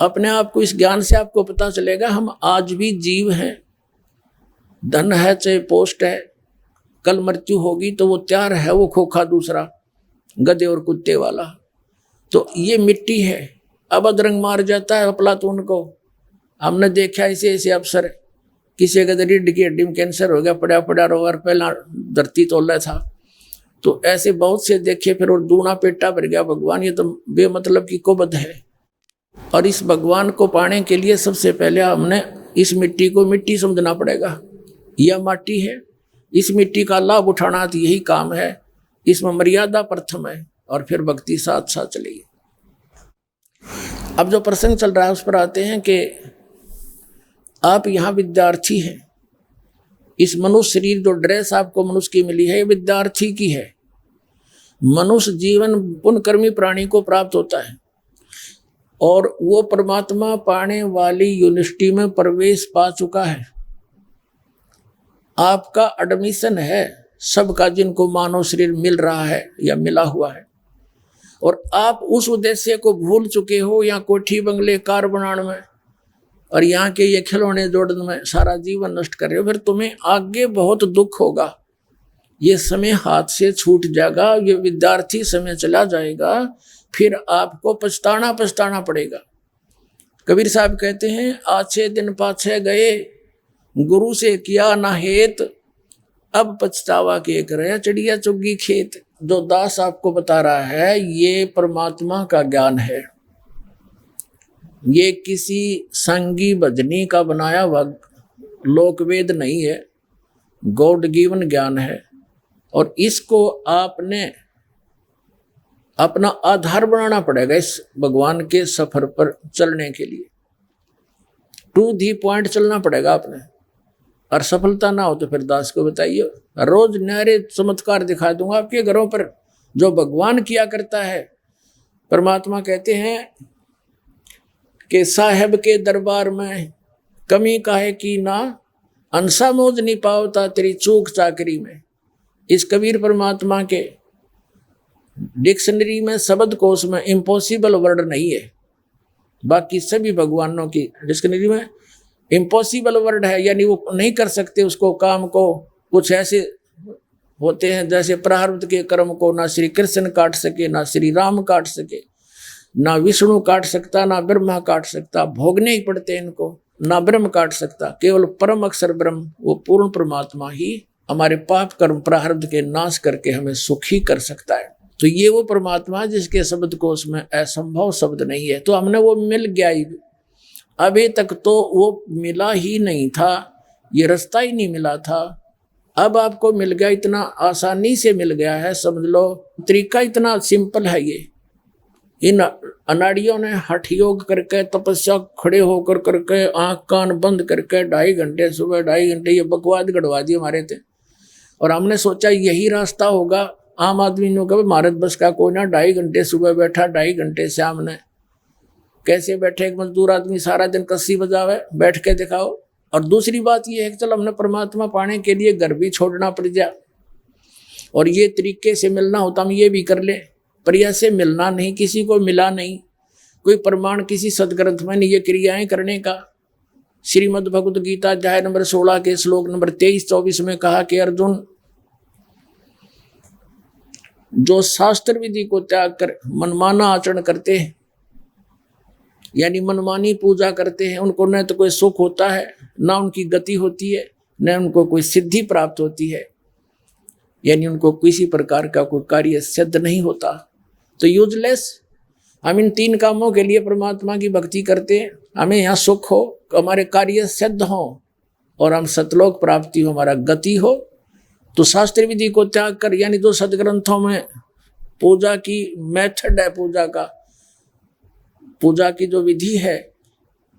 अपने आप को, इस ज्ञान से आपको पता चलेगा हम आज भी जीव हैं, धन है चाहे पोस्ट है, कल मृत्यु होगी तो वो त्यार है, वो खोखा दूसरा गधे और कुत्ते वाला। तो ये मिट्टी है, अब अदरंग मार जाता है अफलातून को। हमने देखा ऐसे ऐसे अफसर, किसी का रीढ़ की हड्डी में कैंसर हो गया, पड़ा रोवर, पहला धरती तोला था, तो ऐसे बहुत से देखे, फिर और दूना पेटा भर गया। भगवान ये तो बेमतलब की कुबद है। और इस भगवान को पाने के लिए सबसे पहले हमने इस मिट्टी को मिट्टी समझना पड़ेगा। यह माटी है, इस मिट्टी का लाभ उठाना तो यही काम है, इसमें मर्यादा प्रथम है, और फिर भक्ति साथ साथ चलेगी। अब जो प्रसंग चल रहा है उस पर आते हैं कि आप यहाँ विद्यार्थी हैं। इस मनुष्य शरीर, जो ड्रेस आपको मनुष्य की मिली है, ये विद्यार्थी की है। मनुष्य जीवन पुण्यकर्मी प्राणी को प्राप्त होता है, और वो परमात्मा पाने वाली यूनिवर्सिटी में प्रवेश पा चुका है। आपका एडमिशन है सबका, जिनको मानव शरीर मिल रहा है या मिला हुआ है, और आप उस उद्देश्य को भूल चुके हो, या कोठी बंगले कार बनाने में और यहाँ के ये खिलौने जोड़ने में सारा जीवन नष्ट कर रहे हो, फिर तुम्हें आगे बहुत दुख होगा। ये समय हाथ से छूट जाएगा, ये विद्यार्थी समय चला जाएगा, फिर आपको पछताना पड़ेगा। कबीर साहब कहते हैं, आछे दिन पाछे गए, गुरु से किया ना हेत, अब पछतावा के करे चिड़िया चुगी खेत। जो दास आपको बता रहा है, ये परमात्मा का ज्ञान है, ये किसी संगी भजनी का बनाया हुआ लोकवेद नहीं है, गॉड गिवन ज्ञान है। और इसको आपने अपना आधार बनाना पड़ेगा इस भगवान के सफर पर चलने के लिए। टू दी पॉइंट चलना पड़ेगा आपने, और सफलता ना हो तो फिर दास को बताइए, रोज नहरे चमत्कार दिखा दूंगा आपके घरों पर। जो भगवान किया करता है परमात्मा कहते हैं कि साहेब के दरबार में कमी काहे की ना, अंसा मोज नहीं पावता तेरी चूक चाकरी में। इस कबीर परमात्मा के डिक्शनरी में, शब्द कोश में इम्पॉसिबल वर्ड नहीं है। बाकी सभी भगवानों की डिक्शनरी में इम्पॉसिबल वर्ड है, यानी वो नहीं कर सकते उसको काम को। कुछ ऐसे होते हैं जैसे प्रारब्ध के कर्म को ना श्री कृष्ण काट सके, ना श्री राम काट सके, ना विष्णु काट सकता, ना ब्रह्मा काट सकता, भोगने ही पड़ते इनको। ना ब्रह्म काट सकता, केवल परम अक्षर ब्रह्म, वो पूर्ण परमात्मा ही हमारे पाप कर्म प्रारब्ध के नाश करके हमें सुखी कर सकता है। तो ये वो परमात्मा जिसके शब्द कोश में असंभव शब्द नहीं है। तो हमने वो मिल गया ही, अभी तक तो वो मिला ही नहीं था, ये रास्ता ही नहीं मिला था। अब आपको मिल गया, इतना आसानी से मिल गया है, समझ लो। तरीका इतना सिंपल है ये। इन अनाड़ियों ने हठ योग करके, तपस्या खड़े होकर करके, आंख कान बंद करके 2.5 घंटे सुबह, 2.5 घंटे ये बकवाद गढ़वा दिए हमारे थे। और हमने सोचा यही रास्ता होगा। आम आदमी ने कहा भारत बस का कोई ना 2.5 घंटे सुबह बैठा, 2.5 घंटे शाम ने। कैसे बैठे? एक मजदूर आदमी सारा दिन कस्सी बजावे, बैठ के दिखाओ। और दूसरी बात ये है कि चल हमने परमात्मा पाने के लिए घर भी छोड़ना पड़ जाए, और ये तरीके से मिलना होता हम ये भी कर ले, पर ऐसे मिलना नहीं, किसी को मिला नहीं। कोई प्रमाण किसी सदग्रंथ में नहीं ये क्रियाएं करने का। श्रीमद् भगवद गीता अध्याय नंबर 16 के श्लोक नंबर 23-24 में कहा कि अर्जुन, जो शास्त्र विधि को त्याग कर मनमाना आचरण करते हैं, यानी मनमानी पूजा करते हैं, उनको न तो कोई सुख होता है, ना उनकी गति होती है, न उनको कोई सिद्धि प्राप्त होती है, यानी उनको किसी प्रकार का कोई कार्य सिद्ध नहीं होता। तो यूजलेस। हम इन 3 कामों के लिए परमात्मा की भक्ति करते हैं। हमें यहाँ सुख हो, हमारे कार्य सिद्ध हो, और हम सतलोक प्राप्ति हो, हमारा गति हो। तो शास्त्र विधि को त्याग कर, यानी जो सदग्रंथों में पूजा की मेथड है, पूजा की जो विधि है,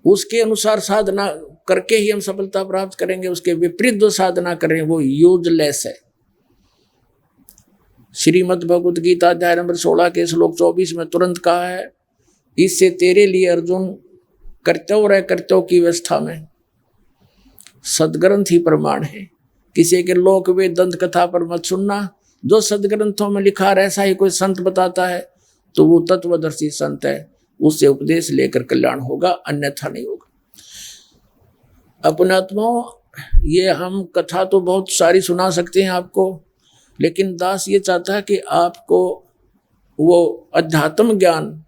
उसके अनुसार साधना करके ही हम सफलता प्राप्त करेंगे। उसके विपरीत जो साधना करें वो यूजलेस है। श्रीमद् भगवद गीता अध्याय नंबर 16 के श्लोक 24 में तुरंत कहा है, इससे तेरे लिए अर्जुन कर्तव्य की व्यवस्था में सदग्रंथ ही प्रमाण है। किसी के लोक वे दंत कथा पर मत सुनना। जो सदग्रंथों में लिखा है ऐसा ही कोई संत बताता है तो वो तत्वदर्शी संत है, उससे उपदेश लेकर कल्याण होगा, अन्यथा नहीं होगा। अपने आत्माओं, ये हम कथा तो बहुत सारी सुना सकते हैं आपको, लेकिन दास ये चाहता है कि आपको वो अध्यात्म ज्ञान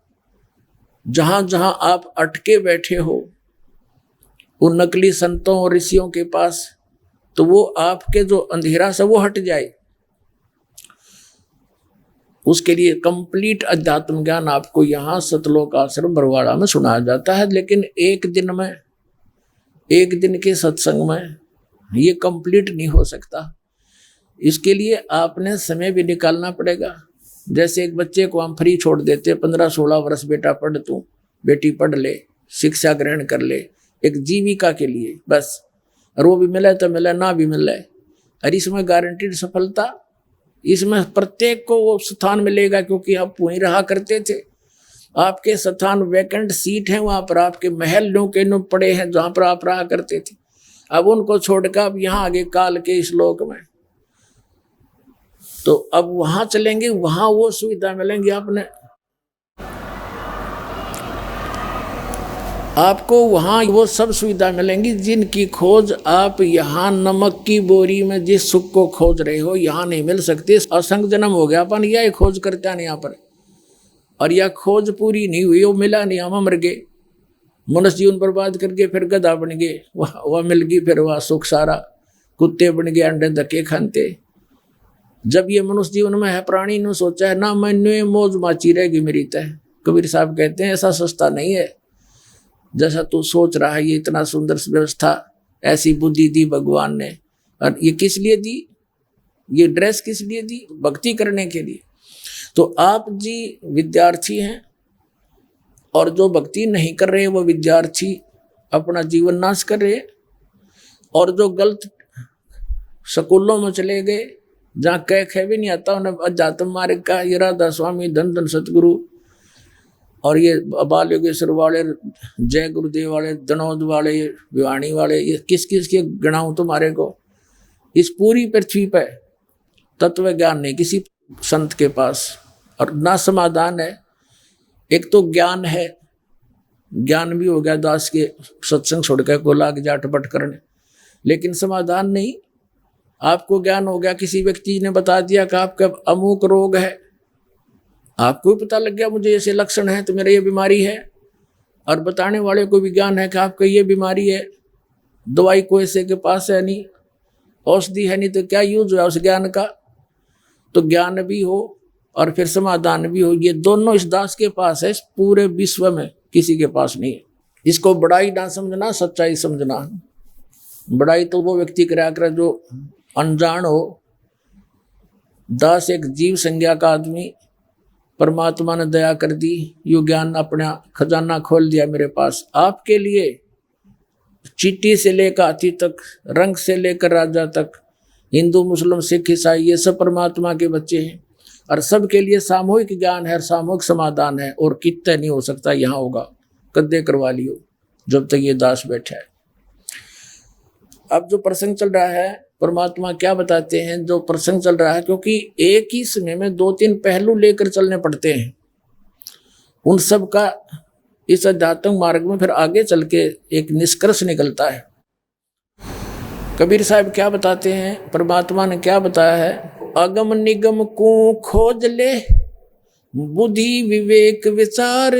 जहाँ जहाँ आप अटके बैठे हो उन नकली संतों और ऋषियों के पास, तो वो आपके जो अंधेरा से वो हट जाए। उसके लिए कंप्लीट अध्यात्म ज्ञान आपको यहाँ सतलोक आश्रम बरवाड़ा में सुनाया जाता है। लेकिन एक दिन के सत्संग में ये कंप्लीट नहीं हो सकता। इसके लिए आपने समय भी निकालना पड़ेगा। जैसे एक बच्चे को हम फ्री छोड़ देते, 15-16 वर्ष बेटा पढ़, तू बेटी पढ़ ले, शिक्षा ग्रहण कर ले, एक जीविका के लिए बस। और वो भी मिले तो मिले, ना भी मिले। और इसमें गारंटीड सफलता, इसमें प्रत्येक को वो स्थान मिलेगा, क्योंकि आप वहीं रहा करते थे। आपके स्थान वैकेंट सीट है, वहाँ पर आपके महल नो के नो पड़े हैं जहाँ पर आप रहा करते थे। अब उनको छोड़कर अब यहाँ आगे काल के श्लोक में, तो अब वहां चलेंगे, वहां वो सुविधा मिलेंगी। आपको वहां वो सब सुविधा मिलेंगी जिनकी खोज आप यहाँ नमक की बोरी में जिस सुख को खोज रहे हो यहाँ नहीं मिल सकती। असंग जन्म हो गया अपन यह खोज करते हैं यहाँ पर, और यह खोज पूरी नहीं हुई, वो मिला नहीं, हम मर गए, मनुष्य जीवन बर्बाद करके फिर गधा बन गए, वह मिल गई फिर वह सुख सारा, कुत्ते बन गए, अंडे धक्के खाते। जब ये मनुष्य जीवन में है, प्राणी ने सोचा है ना मैंने मौज माची रहेगी मेरी तय। कबीर साहब कहते हैं ऐसा सस्ता नहीं है जैसा तू सोच रहा है। ये इतना सुंदर व्यवस्था, ऐसी बुद्धि दी भगवान ने, और ये किस लिए दी? ये ड्रेस किस लिए दी? भक्ति करने के लिए। तो आप जी विद्यार्थी हैं, और जो भक्ति नहीं कर रहे वो विद्यार्थी अपना जीवन नाश कर रहे, और जो गलत स्कूलों में चले गए जहाँ कह भी नहीं आता उन्हें अध्यात्म मार्ग का, ये राधा स्वामी धन धन सतगुरु, और ये बाल योगेश्वर वाले, जय गुरुदेव वाले, दनौद वाले, भिवानी वाले, ये किस किस के गणाऊं तुम्हारे को? इस पूरी पृथ्वी पे तत्व ज्ञान नहीं किसी संत के पास, और ना समाधान है। एक तो ज्ञान है, ज्ञान भी हो गया दास के सत्संग छोड़ के को लाग जा अटपट करने, लेकिन समाधान नहीं। आपको ज्ञान हो गया, किसी व्यक्ति ने बता दिया कि आपका अमुक रोग है, आपको भी पता लग गया मुझे ऐसे लक्षण हैं तो मेरा ये बीमारी है, और बताने वाले को भी ज्ञान है कि आपका ये बीमारी है, दवाई कोई ऐसे के पास है नहीं, औषधि है नहीं, तो क्या यूज हुआ उस ज्ञान का? तो ज्ञान भी हो और फिर समाधान भी हो, ये दोनों इस दास के पास है, इस पूरे विश्व में किसी के पास नहीं है। इसको बड़ाई ना समझना, सच्चाई समझना। बड़ाई तो वो व्यक्ति करा कर जो अनजान हो। दास एक जीव संज्ञा का आदमी, परमात्मा ने दया कर दी, यो ज्ञान अपना खजाना खोल दिया मेरे पास आपके लिए। चींटी से लेकर हाथी तक, रंग से लेकर राजा तक, हिंदू मुस्लिम सिख ईसाई, ये सब परमात्मा के बच्चे हैं, और सबके लिए सामूहिक ज्ञान है, सामूहिक समाधान है, और कितना नहीं हो सकता यहाँ होगा। कद्दे करवा लियो जब तक ये दास बैठा है। अब जो प्रसंग चल रहा है, परमात्मा क्या बताते हैं, जो प्रसंग चल रहा है, क्योंकि एक ही समय में 2-3 पहलू लेकर चलने पड़ते हैं, उन सब का इस अध्यात्म मार्ग में फिर आगे चल के एक निष्कर्ष निकलता है। कबीर साहब क्या बताते हैं, परमात्मा ने क्या बताया है, अगम निगम को खोज ले, बुद्धि विवेक विचार,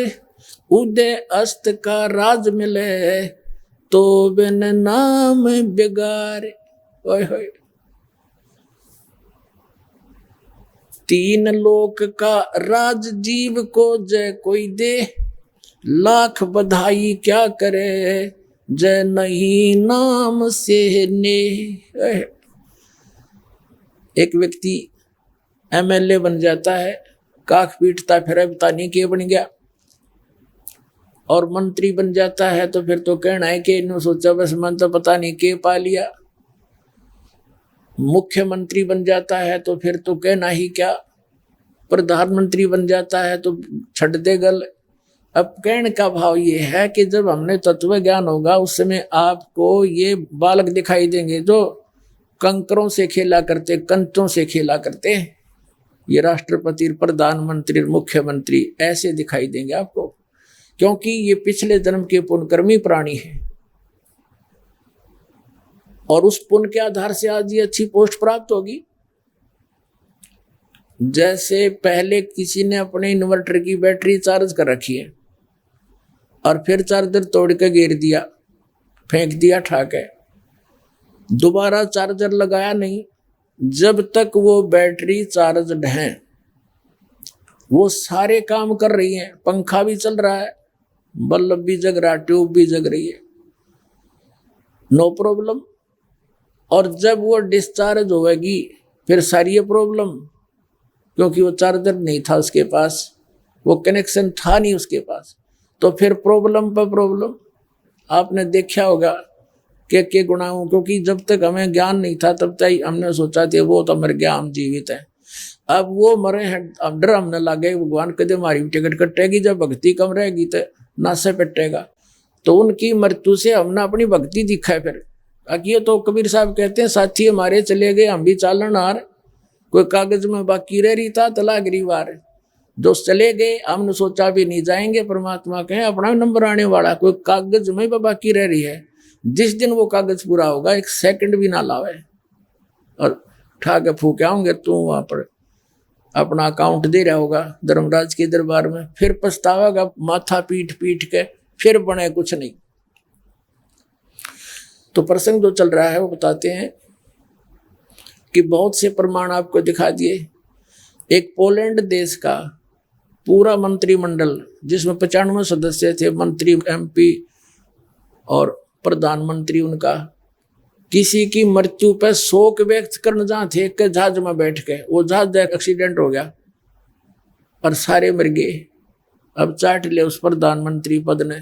उदय अस्त का राज मिले, तो बिन नाम बिगारे। ओए होए, 3 लोक का राज जीव को जय कोई दे, लाख बधाई क्या करे, जय नहीं नाम से ने। एक व्यक्ति एमएलए बन जाता है, काख पीटता फिर पता नहीं के बन गया, और मंत्री बन जाता है तो फिर तो कहना है कि इन्होंने सोचा बस मन तो पता नहीं के पा लिया। मुख्यमंत्री बन जाता है तो फिर तो कहना ही क्या, प्रधानमंत्री बन जाता है तो छट दे गल। अब कहने का भाव ये है कि जब हमने तत्व ज्ञान होगा उस समय आपको ये बालक दिखाई देंगे जो कंकरों से खेला करते, कंचों से खेला करते हैं, ये राष्ट्रपति, प्रधानमंत्री, मुख्यमंत्री ऐसे दिखाई देंगे आपको, क्योंकि ये पिछले जन्म के पुण्यकर्मी प्राणी हैं, और उस पुण्य के आधार से आज ये अच्छी पोस्ट प्राप्त होगी। जैसे पहले किसी ने अपने इन्वर्टर की बैटरी चार्ज कर रखी है और फिर चार्जर तोड़ के गिर दिया, फेंक दिया ठाके, दोबारा चार्जर लगाया नहीं, जब तक वो बैटरी चार्ज है वो सारे काम कर रही है, पंखा भी चल रहा है, बल्ब भी जग रहा है, ट्यूब भी जग रही है, नो प्रॉब्लम। और जब वो डिस्चार्ज होगी फिर सारी ये प्रॉब्लम, क्योंकि वो चार्जर नहीं था उसके पास, वो कनेक्शन था नहीं उसके पास, तो फिर प्रॉब्लम पर प्रॉब्लम। आपने देखा होगा के गुनाहों, क्योंकि जब तक हमें ज्ञान नहीं था तब तक हमने सोचा था वो तो मर गया, हम जीवित हैं। अब वो मरे हैं, अब डर हमने लगे भगवान कदे हमारी टिकट कटेगी, जब भक्ति कम रहेगी तो नासे पटेगा। तो उनकी मृत्यु से हमने अपनी भक्ति दिखा है। फिर ये तो कबीर साहब कहते हैं, साथी हमारे चले गए हम भी चालन हार, कोई कागज में बाकी रह रही था तला गिरीवार, जो चले गए हमने सोचा भी नहीं जाएंगे, परमात्मा कहे अपना नंबर आने वाला, कोई कागज में बाकी रह रही है, जिस दिन वो कागज पूरा होगा 1 सेकंड भी ना लावे और ठा के फूके आऊंगे, तू वहां पर अपना अकाउंट दे रहा होगा धर्मराज के दरबार में, फिर पछतावेगा माथा पीट पीट के, फिर बने कुछ नहीं। तो प्रसंग जो चल रहा है वो बताते हैं कि बहुत से प्रमाण आपको दिखा दिए। एक पोलैंड देश का पूरा मंत्रिमंडल, जिसमें 95 सदस्य थे, मंत्री, एमपी और प्रधानमंत्री, उनका किसी की मृत्यु पर शोक व्यक्त करने जहाँ थे के जहाज में बैठ के, वो जहाज एक्सीडेंट हो गया और सारे मर गए। अब चाट ले उस प्रधानमंत्री पद ने,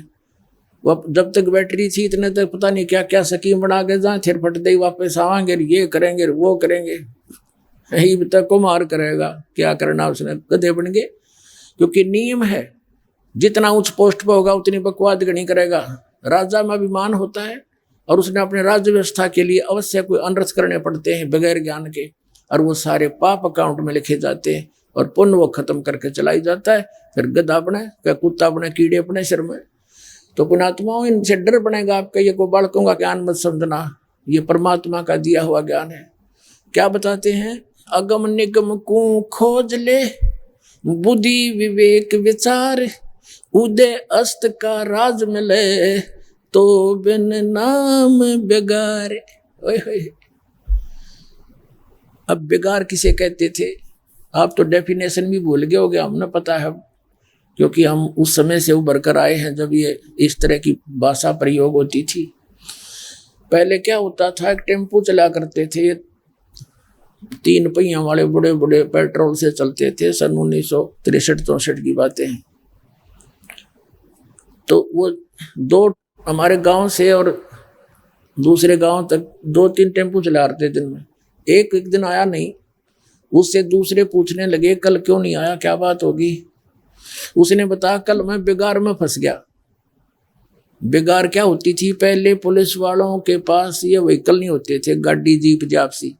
वो जब तक बैटरी थी इतने तक पता नहीं क्या क्या स्कीम बना के जहाँ थिर फट दे वापस आवांगे, ये करेंगे वो करेंगे, यही तक को मार करेगा, क्या करना उसने, गधे बन गए। क्योंकि नियम है जितना उच्च पोस्ट पर होगा उतनी बकवाद गणी करेगा। राजा में अभिमान होता है और उसने अपने राज्य व्यवस्था के लिए अवश्य कोई अनर्थ करने पड़ते हैं बगैर ज्ञान के, और वो सारे पाप अकाउंट में लिखे जाते हैं और पुण्य वो खत्म करके चलाई जाता है। फिर गधा बने, क्या कुत्ता बने, कीड़े अपने सिर में। तो पुण्यात्माओं, इनसे डर बनेगा आपका। ये कोई बालकों का ज्ञान मत समझना, ये परमात्मा का दिया हुआ ज्ञान है। क्या बताते हैं? अगम निगम को खोज ले, बुद्धि विवेक विचार, उदय अस्त का राज मिले, तो बिन नाम बेगार। अब बेगार किसे कहते थे? आप तो डेफिनेशन भी भूल गए होगे, हमने पता है, क्योंकि हम उस समय से उभर कर आए हैं जब ये इस तरह की भाषा प्रयोग होती थी। पहले क्या होता था, एक टेम्पो चला करते थे, 3 पहिया वाले बड़े बड़े, पेट्रोल से चलते थे। सन 1963-64 की बातें हैं। तो वो 2 हमारे गांव से और दूसरे गांव तक 2-3 टेम्पो चला रहे दिन में। एक दिन आया नहीं, उससे दूसरे पूछने लगे कल क्यों नहीं आया, क्या बात होगी? उसने बताया कल मैं बेगार में फंस गया। बेगार क्या होती थी? पहले पुलिस वालों के पास ये व्हीकल नहीं होते थे, गाड़ी जीप जापसी,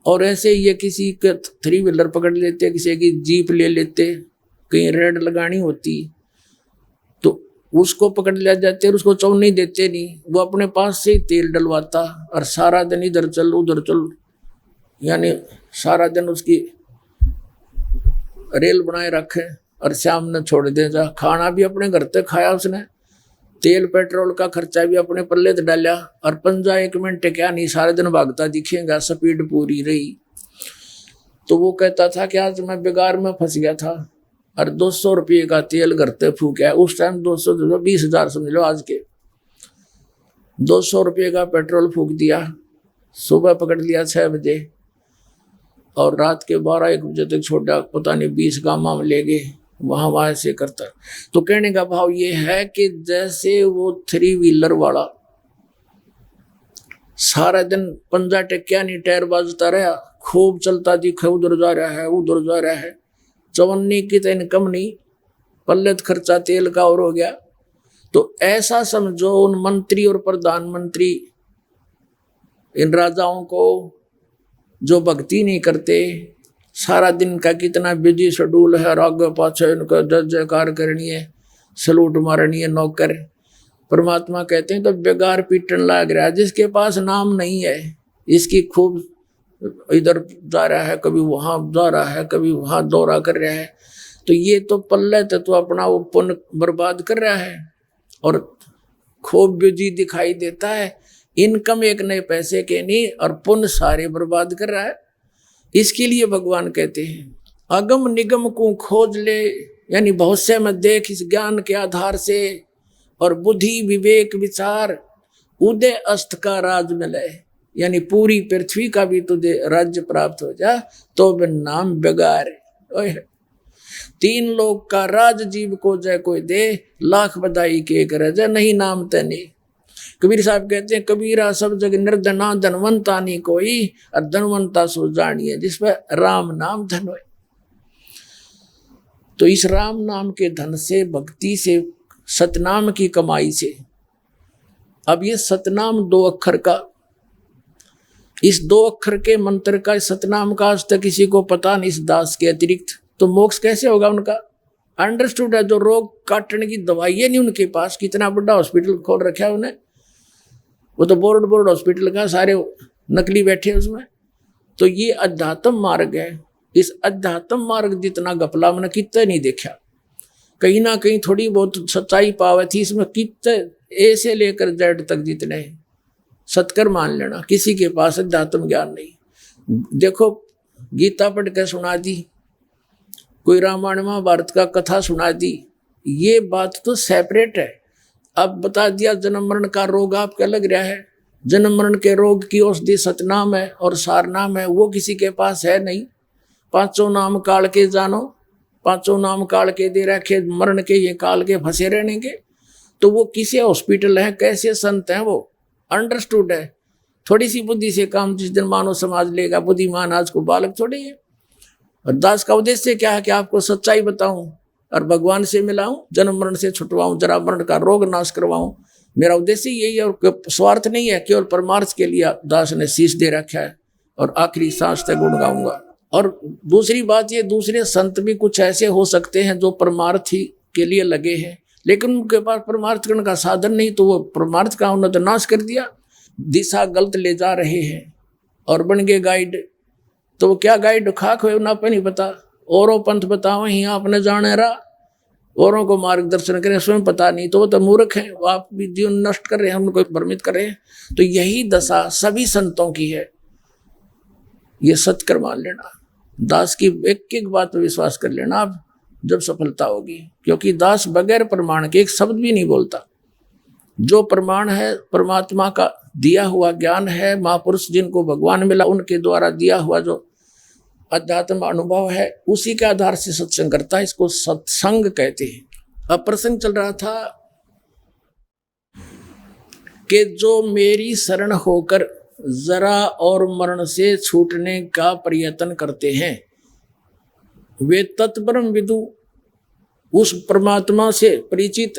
और ऐसे ये किसी का 3 व्हीलर पकड़ लेते, किसी की जीप ले लेते, कहीं रेड लगानी होती तो उसको पकड़ लिया जाते और उसको चौन नहीं देते नहीं, वो अपने पास से ही तेल डलवाता और सारा दिन इधर चल उधर चल, यानी सारा दिन उसकी रेल बनाए रखे और शाम ने छोड़ दे जा। खाना भी अपने घर तक खाया उसने, तेल पेट्रोल का खर्चा भी अपने पल्ले से डाला, और 1 मिनट क्या नहीं सारे दिन भागता दिखेगा, स्पीड पूरी रही। तो वो कहता था कि आज मैं बेगार में फंस गया था और 200 रुपये का तेल घर तक फूका। उस टाइम 200 20,000 समझ लो आज के। 200 रुपये का पेट्रोल फूक दिया, सुबह पकड़ लिया 6 बजे और रात के 12-1 बजे तक छोड़ा, पता नहीं 20 गामा में ले गए, वहाँ से करता। तो कहने का भाव ये है कि जैसे वो 3 व्हीलर वाला सारा दिन पंजा टेक्या नहीं, टायर बाजता रहा, खूब चलता दिखा, उधर जा रहा है उधर जा रहा है, चवन्नी की तो इनकम नहीं, पल्ले खर्चा तेल का और हो गया। तो ऐसा समझो उन मंत्री और प्रधानमंत्री, इन राजाओं को जो भक्ति नहीं करते, सारा दिन का कितना बिजी शेड्यूल है और आगे पाछे इनका जय जयकार करनी है, सलूट मारनी है नौकर। परमात्मा कहते हैं तो बेगार पीटन लग रहा है, जिसके पास नाम नहीं है, इसकी खूब इधर जा रहा है, कभी वहां जा रहा है, कभी वहां दौरा कर रहा है, तो ये तो पल्ले तो अपना वो पुण्य बर्बाद कर रहा है और खूब बिजी दिखाई देता है। इनकम 1 नए पैसे के नहीं और पुण्य सारे बर्बाद कर रहा है। इसके लिए भगवान कहते हैं अगम निगम को खोज ले, यानी बहुत से में देख इस ज्ञान के आधार से, और बुद्धि विवेक विचार, उदय अस्त का राज मिले, यानी पूरी पृथ्वी का भी तुझे राज्य प्राप्त हो जा, तो बिन नाम बेगार। 3 लोग का राज जीव को जय कोई दे, लाख बधाई के करे जय नहीं नाम तने। कबीर साहब कहते हैं कबीरा सब जग निर्धना, धनवंता नहीं कोई, और धनवंता सो जानिए जिस पर राम नाम धन होए। तो इस राम नाम के धन से, भक्ति से, सतनाम की कमाई से, अब ये सतनाम 2 अक्षर का, इस 2 अक्षर के मंत्र का, सतनाम का आज तक किसी को पता नहीं, इस दास के अतिरिक्त। तो मोक्ष कैसे होगा उनका? अंडरस्टूड है, जो रोग काटने की दवाई नहीं उनके पास, कितना बड़ा हॉस्पिटल खोल रखा है उन्हें, वो तो बोर्ड हॉस्पिटल का, सारे नकली बैठे हैं उसमें। तो ये अध्यात्म मार्ग है। इस अध्यात्म मार्ग जितना गपला मैंने कितने नहीं देखा, कहीं ना कहीं थोड़ी बहुत सच्चाई पावे थी इसमें, कितने ए से लेकर जेड तक जितने सत्कर मान लेना, किसी के पास अध्यात्म ज्ञान नहीं। देखो गीता पढ़ के सुना दी, कोई रामायण महाभारत का कथा सुना दी, ये बात तो सेपरेट है। अब बता दिया जन्म मरण का रोग आपका लग रहा है, जन्म मरण के रोग की औषधि सतनाम है और सारनाम है, वो किसी के पास है नहीं। 5 नाम काल के जानो, 5 नाम काल के दे रखे, मरण के ये काल के फंसे रहने के, तो वो किसे हॉस्पिटल है, कैसे संत हैं, वो अंडरस्टूड है। थोड़ी सी बुद्धि से काम जिस दिन मानव समाज लेगा, बुद्धिमान आज को बालक थोड़ी है। और दास का उद्देश्य क्या है कि आपको सच्चाई बताऊं, और भगवान से मिलाऊं, जन्म मरण से छुटवाऊं, जरा मरण का रोग नाश करवाऊं। मेरा उद्देश्य यही है और स्वार्थ नहीं है, केवल परमार्थ के लिए दास ने शीश दे रखा है और आखिरी सांस तक गुण गाऊंगा। और दूसरी बात ये, दूसरे संत भी कुछ ऐसे हो सकते हैं जो परमार्थ ही के लिए लगे हैं, लेकिन उनके पास परमार्थ करने का साधन नहीं, तो वो परमार्थ का उन्होंने नाश कर दिया, दिशा गलत ले जा रहे हैं और बन गए गाइड। तो वो क्या गाइड खाक हुए ना पे नहीं पता, औरों पंथ बताओ ही आपने जाने रहा, औरों को मार्गदर्शन करें, स्वयं पता नहीं, तो वो तो मूर्ख हैं, वो आप भी जीवन नष्ट कर रहे हैं, उनको भ्रमित कर रहे हैं। तो यही दशा सभी संतों की है, ये सत्य मान लेना, दास की एक एक बात पर विश्वास कर लेना आप, जब सफलता होगी। क्योंकि दास बगैर प्रमाण के एक शब्द भी नहीं बोलता। जो प्रमाण है परमात्मा का दिया हुआ ज्ञान है, महापुरुष जिनको भगवान मिला उनके द्वारा दिया हुआ जो अध्यात्म अनुभव है, उसी के आधार से सत्संग करता है। इसको सत्संग कहते हैं। अब प्रसंग चल रहा था कि जो मेरी शरण होकर जरा और मरण से छूटने का प्रयत्न करते हैं, वे तत्परम विदु, उस परमात्मा से परिचित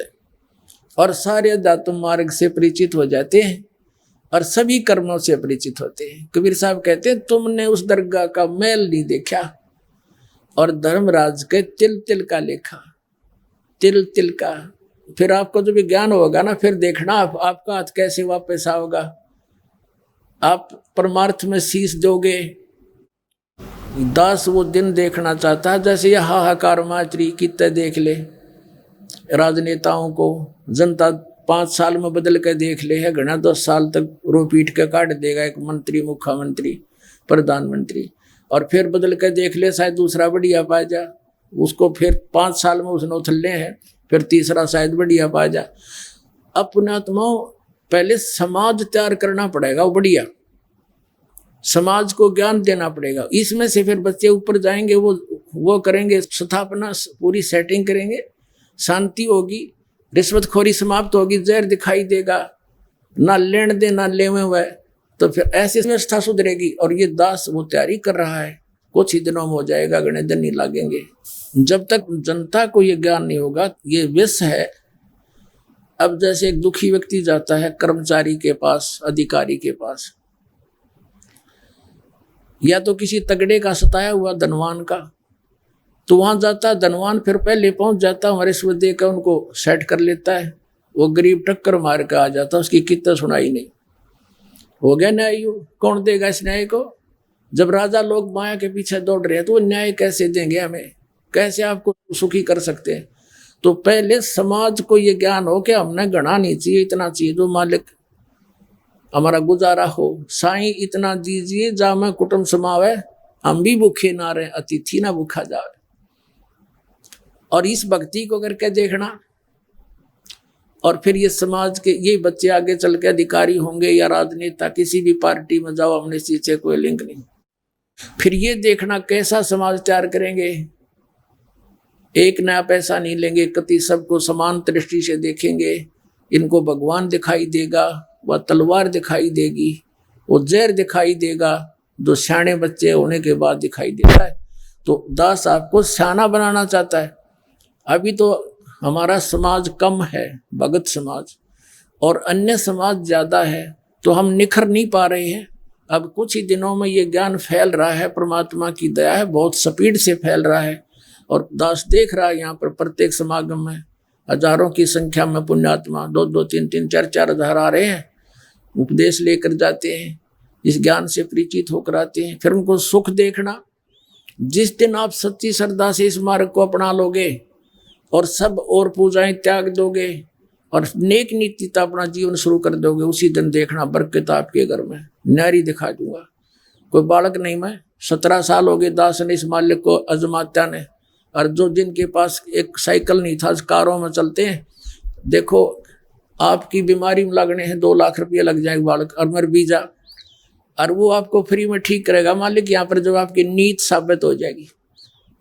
और सारे अध्यात्म मार्ग से परिचित हो जाते हैं और सभी कर्मों से परिचित होते हैं। कबीर साहब कहते हैं, तुमने उस दरगाह का मैल नहीं देखा और धर्मराज के तिल तिल का लेखा, तिल तिल का। फिर आपको जब ज्ञान होगा ना, फिर देखना आपका हाथ कैसे वापस आओगा, आप परमार्थ में शीश दोगे। दास वो दिन देखना चाहता है, जैसे यह हाहाकार मात्री कितने देख ले राजनेताओं को, जनता 5 साल में बदल के देख ले है, घना 10 साल तक रो पीट के काट देगा एक मंत्री, मुख्यमंत्री, प्रधानमंत्री, और फिर बदल के देख ले, शायद दूसरा बढ़िया पा जा, उसको फिर 5 साल में उसने उथले हैं, फिर तीसरा शायद बढ़िया पा जा। अपने आत्माओं पहले समाज तैयार करना पड़ेगा, वो बढ़िया समाज को ज्ञान देना पड़ेगा, इसमें से फिर बच्चे ऊपर जाएंगे, वो करेंगे स्थापना, पूरी सेटिंग करेंगे, शांति होगी, रिश्वतखोरी समाप्त होगी, जहर दिखाई देगा, ना लेन दे ना लेवे हुए, तो फिर ऐसी व्यवस्था सुधरेगी। और ये दास वो तैयारी कर रहा है, कुछ ही दिनों में हो जाएगा, गणे दिन नहीं लगेंगे। जब तक जनता को ये ज्ञान नहीं होगा, ये विष है। अब जैसे एक दुखी व्यक्ति जाता है कर्मचारी के पास, अधिकारी के पास, या तो किसी तगड़े का सताया हुआ धनवान का, तो वहां जाता है धनवान, फिर पहले पहुंच जाता है, रिश्वत देकर उनको सेट कर लेता है, वो गरीब टक्कर मार के आ जाता है, उसकी कितना सुनाई नहीं। हो गया न्याय, कौन देगा इस न्याय को? जब राजा लोग माया के पीछे दौड़ रहे हैं, तो वो न्याय कैसे देंगे हमें, कैसे आपको सुखी कर सकते हैं? तो पहले समाज को ये ज्ञान हो कि हमने गणा नहीं चाहिए, इतना चाहिए जो मालिक हमारा गुजारा हो। साईं इतना दीजिए जा मैं कुटुंब समावे, हम भी भूखे ना रहे, अतिथि ना भूखा जावे। और इस भक्ति को करके देखना, और फिर ये समाज के ये बच्चे आगे चल के अधिकारी होंगे या राजनेता, किसी भी पार्टी में जाओ, हमने इसी से कोई लिंक नहीं। फिर ये देखना कैसा समाज तैयार करेंगे, एक नया पैसा नहीं लेंगे, कति सबको समान दृष्टि से देखेंगे, इनको भगवान दिखाई देगा, वह तलवार दिखाई देगी, वो जहर दिखाई देगा, जो सियाने बच्चे होने के बाद दिखाई देता है। तो दास आपको सियाना बनाना चाहता है। अभी तो हमारा समाज कम है, भगत समाज, और अन्य समाज ज़्यादा है, तो हम निखर नहीं पा रहे हैं। अब कुछ ही दिनों में ये ज्ञान फैल रहा है, परमात्मा की दया है, बहुत स्पीड से फैल रहा है। और दास देख रहा है यहाँ पर प्रत्येक समागम में हजारों की संख्या में पुण्यात्मा 2-2, 3-3, 4-4 हज़ार आ रहे हैं, उपदेश लेकर जाते हैं, इस ज्ञान से परिचित होकर आते हैं। फिर उनको सुख देखना, जिस दिन आप सच्ची श्रद्धा से इस मार्ग को अपना लोगे और सब और पूजाएं त्याग दोगे और नेक नीतिता अपना जीवन शुरू कर दोगे, उसी दिन देखना बरकत आपके घर में न्यारी दिखा दूंगा। कोई बालक नहीं, मैं 17 साल हो गए दास ने इस मालिक को अजमात्या ने, और जो जिनके पास एक साइकिल नहीं था, कारों में चलते हैं। देखो आपकी बीमारी में लगने हैं 2 लाख रुपये लग जाएगा बालक, और मर भी जा, और वो आपको फ्री में ठीक करेगा मालिक। यहाँ पर जब आपकी नीत साबित हो जाएगी,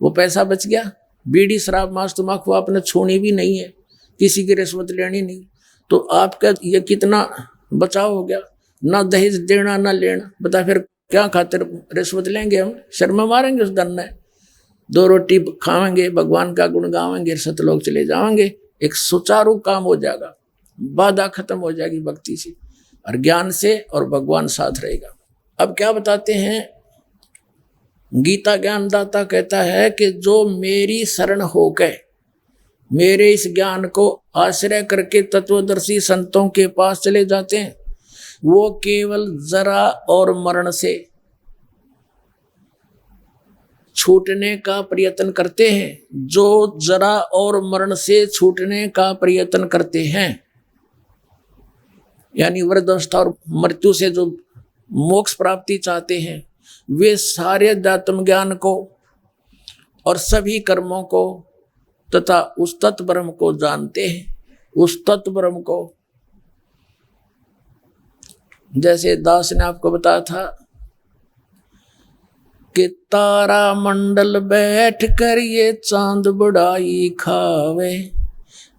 वो पैसा बच गया। बीड़ी शराब मांस तम्बाकू आपने छोड़ी भी नहीं है, किसी की रिश्वत लेनी नहीं, तो आपका ये कितना बचाव हो गया। ना दहेज देना ना लेना, बता फिर क्या खातिर रिश्वत लेंगे हम, शर्म मारेंगे उस धन ने। 2 रोटी खाएंगे, भगवान का गुण गावेंगे, सतलोक चले जाएंगे। एक सुचारू काम हो जाएगा, बाधा खत्म हो जाएगी भक्ति से और ज्ञान से, और भगवान साथ रहेगा। अब क्या बताते हैं, गीता ज्ञानदाता कहता है कि जो मेरी शरण होकर मेरे इस ज्ञान को आश्रय करके तत्वदर्शी संतों के पास चले जाते हैं, वो केवल जरा और मरण से छूटने का प्रयत्न करते हैं। जो जरा और मरण से छूटने का प्रयत्न करते हैं, यानी वृद्धावस्था और मृत्यु से जो मोक्ष प्राप्ति चाहते हैं, वे सारे अध्यात्म ज्ञान को और सभी कर्मों को तथा उस तत्व ब्रह्म को जानते हैं। उस तत्व ब्रह्म को, जैसे दास ने आपको बताया था कि तारा मंडल बैठ कर ये चांद बड़ाई खावे,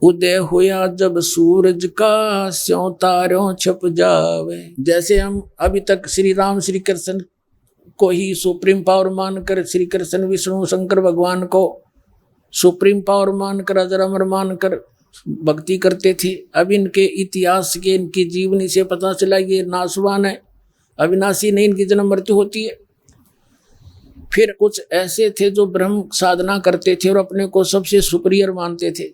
उदय हुआ जब सूरज का स्यों तारों छप जावे। जैसे हम अभी तक श्री राम श्री कृष्ण को ही सुप्रीम पावर मानकर, श्री कृष्ण विष्णु शंकर भगवान को सुप्रीम पावर मानकर, अजर अमर मानकर भक्ति करते थे। अब इनके इतिहास के, इनकी जीवनी से पता चला ये नाशवान है, अविनाशी नहीं, इनकी जन्म मृत्यु होती है। फिर कुछ ऐसे थे जो ब्रह्म साधना करते थे और अपने को सबसे सुपीरियर मानते थे।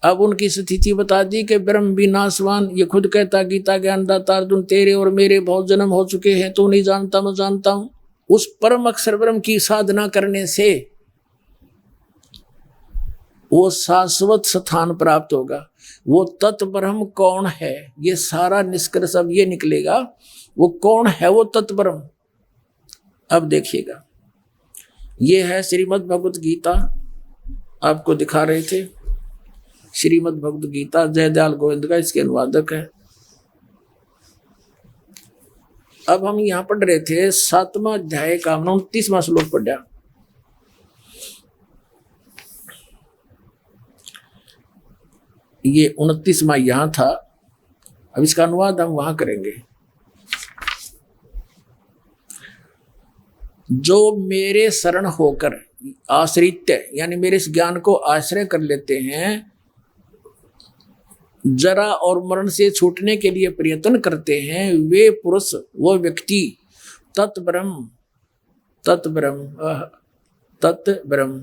अब उनकी स्थिति बता दी कि ब्रह्म भी नाशवान। ये खुद कहता गीता ज्ञानदाता अर्जुन, तेरे और मेरे बहुत जन्म हो चुके हैं, तू नहीं जानता मैं जानता हूं। उस परम अक्षर ब्रह्म की साधना करने से वो शाश्वत स्थान प्राप्त होगा। वो तत्व ब्रह्म कौन है, ये सारा निष्कर्ष अब ये निकलेगा, वो कौन है वो तत्व ब्रह्म। अब देखिएगा, ये है श्रीमद् भगवत गीता, आपको दिखा रहे थे। श्रीमद् भगवत गीता जयदयाल गोविंद का इसके अनुवादक है। अब हम यहाँ पढ़ रहे थे 7वां अध्याय का 29वां श्लोक पढ़ा। ये 29वां यहाँ था, अब इसका अनुवाद हम वहां करेंगे। जो मेरे शरण होकर आश्रित, यानी मेरे इस ज्ञान को आश्रय कर लेते हैं, जरा और मरण से छूटने के लिए प्रयत्न करते हैं, वे पुरुष, वो व्यक्ति तत्ब्रह्म, तत्ब्रह्म, तत्ब्रह्म,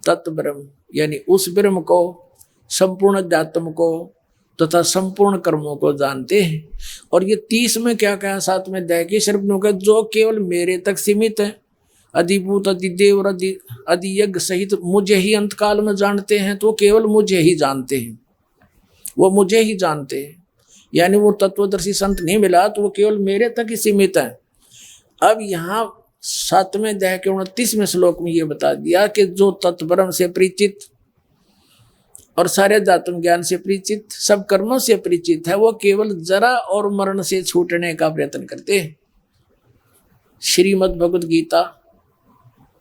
तत्ब्रह्म, यानी उस ब्रह्म को, संपूर्ण अध्यात्म को तथा संपूर्ण कर्मों को जानते हैं। और ये 30 में क्या कहा, 7वें अध्याय के शब्दों का, जो केवल मेरे तक सीमित है, अधिभूत अधिदेव और अधियज्ञ सहित मुझे ही अंतकाल में जानते हैं, तो केवल मुझे ही जानते हैं, वो मुझे ही जानते हैं। यानी वो तत्वदर्शी संत नहीं मिला तो वो केवल मेरे तक ही सीमित है। अब यहाँ 7वें अध्याय के 29वें श्लोक में ये बता दिया कि जो तत्ब्रह्म से परिचित और सारे अध्यात्म ज्ञान से परिचित, सब कर्मों से परिचित है, वो केवल जरा और मरण से छूटने का प्रयत्न करते हैं। श्रीमद् भगवत गीता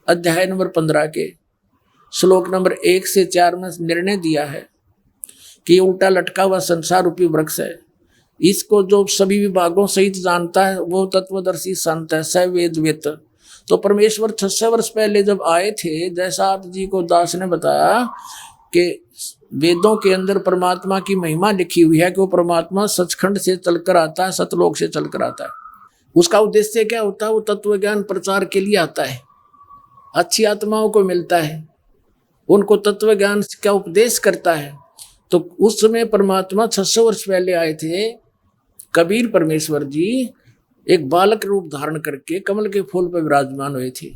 अध्याय नंबर 15 के श्लोक नंबर 1 से 4 में निर्णय दिया है कि उल्टा लटका हुआ संसार रूपी वृक्ष है, इसको जो सभी विभागों सहित जानता है वो तत्वदर्शी संत है, सवेद्वित। तो परमेश्वर 600 वर्ष पहले जब आए थे, जैसा आप जी को दास ने बताया कि वेदों के अंदर परमात्मा की महिमा लिखी हुई है कि वो परमात्मा सचखंड से चलकर आता है, सतलोक से चलकर आता है। उसका उद्देश्य क्या होता है, वो तत्व ज्ञान प्रचार के लिए आता है, अच्छी आत्माओं को मिलता है, उनको तत्व ज्ञान का उपदेश करता है। तो उस समय परमात्मा 600 वर्ष पहले आए थे, कबीर परमेश्वर जी एक बालक रूप धारण करके कमल के फूल पर विराजमान हुए थे।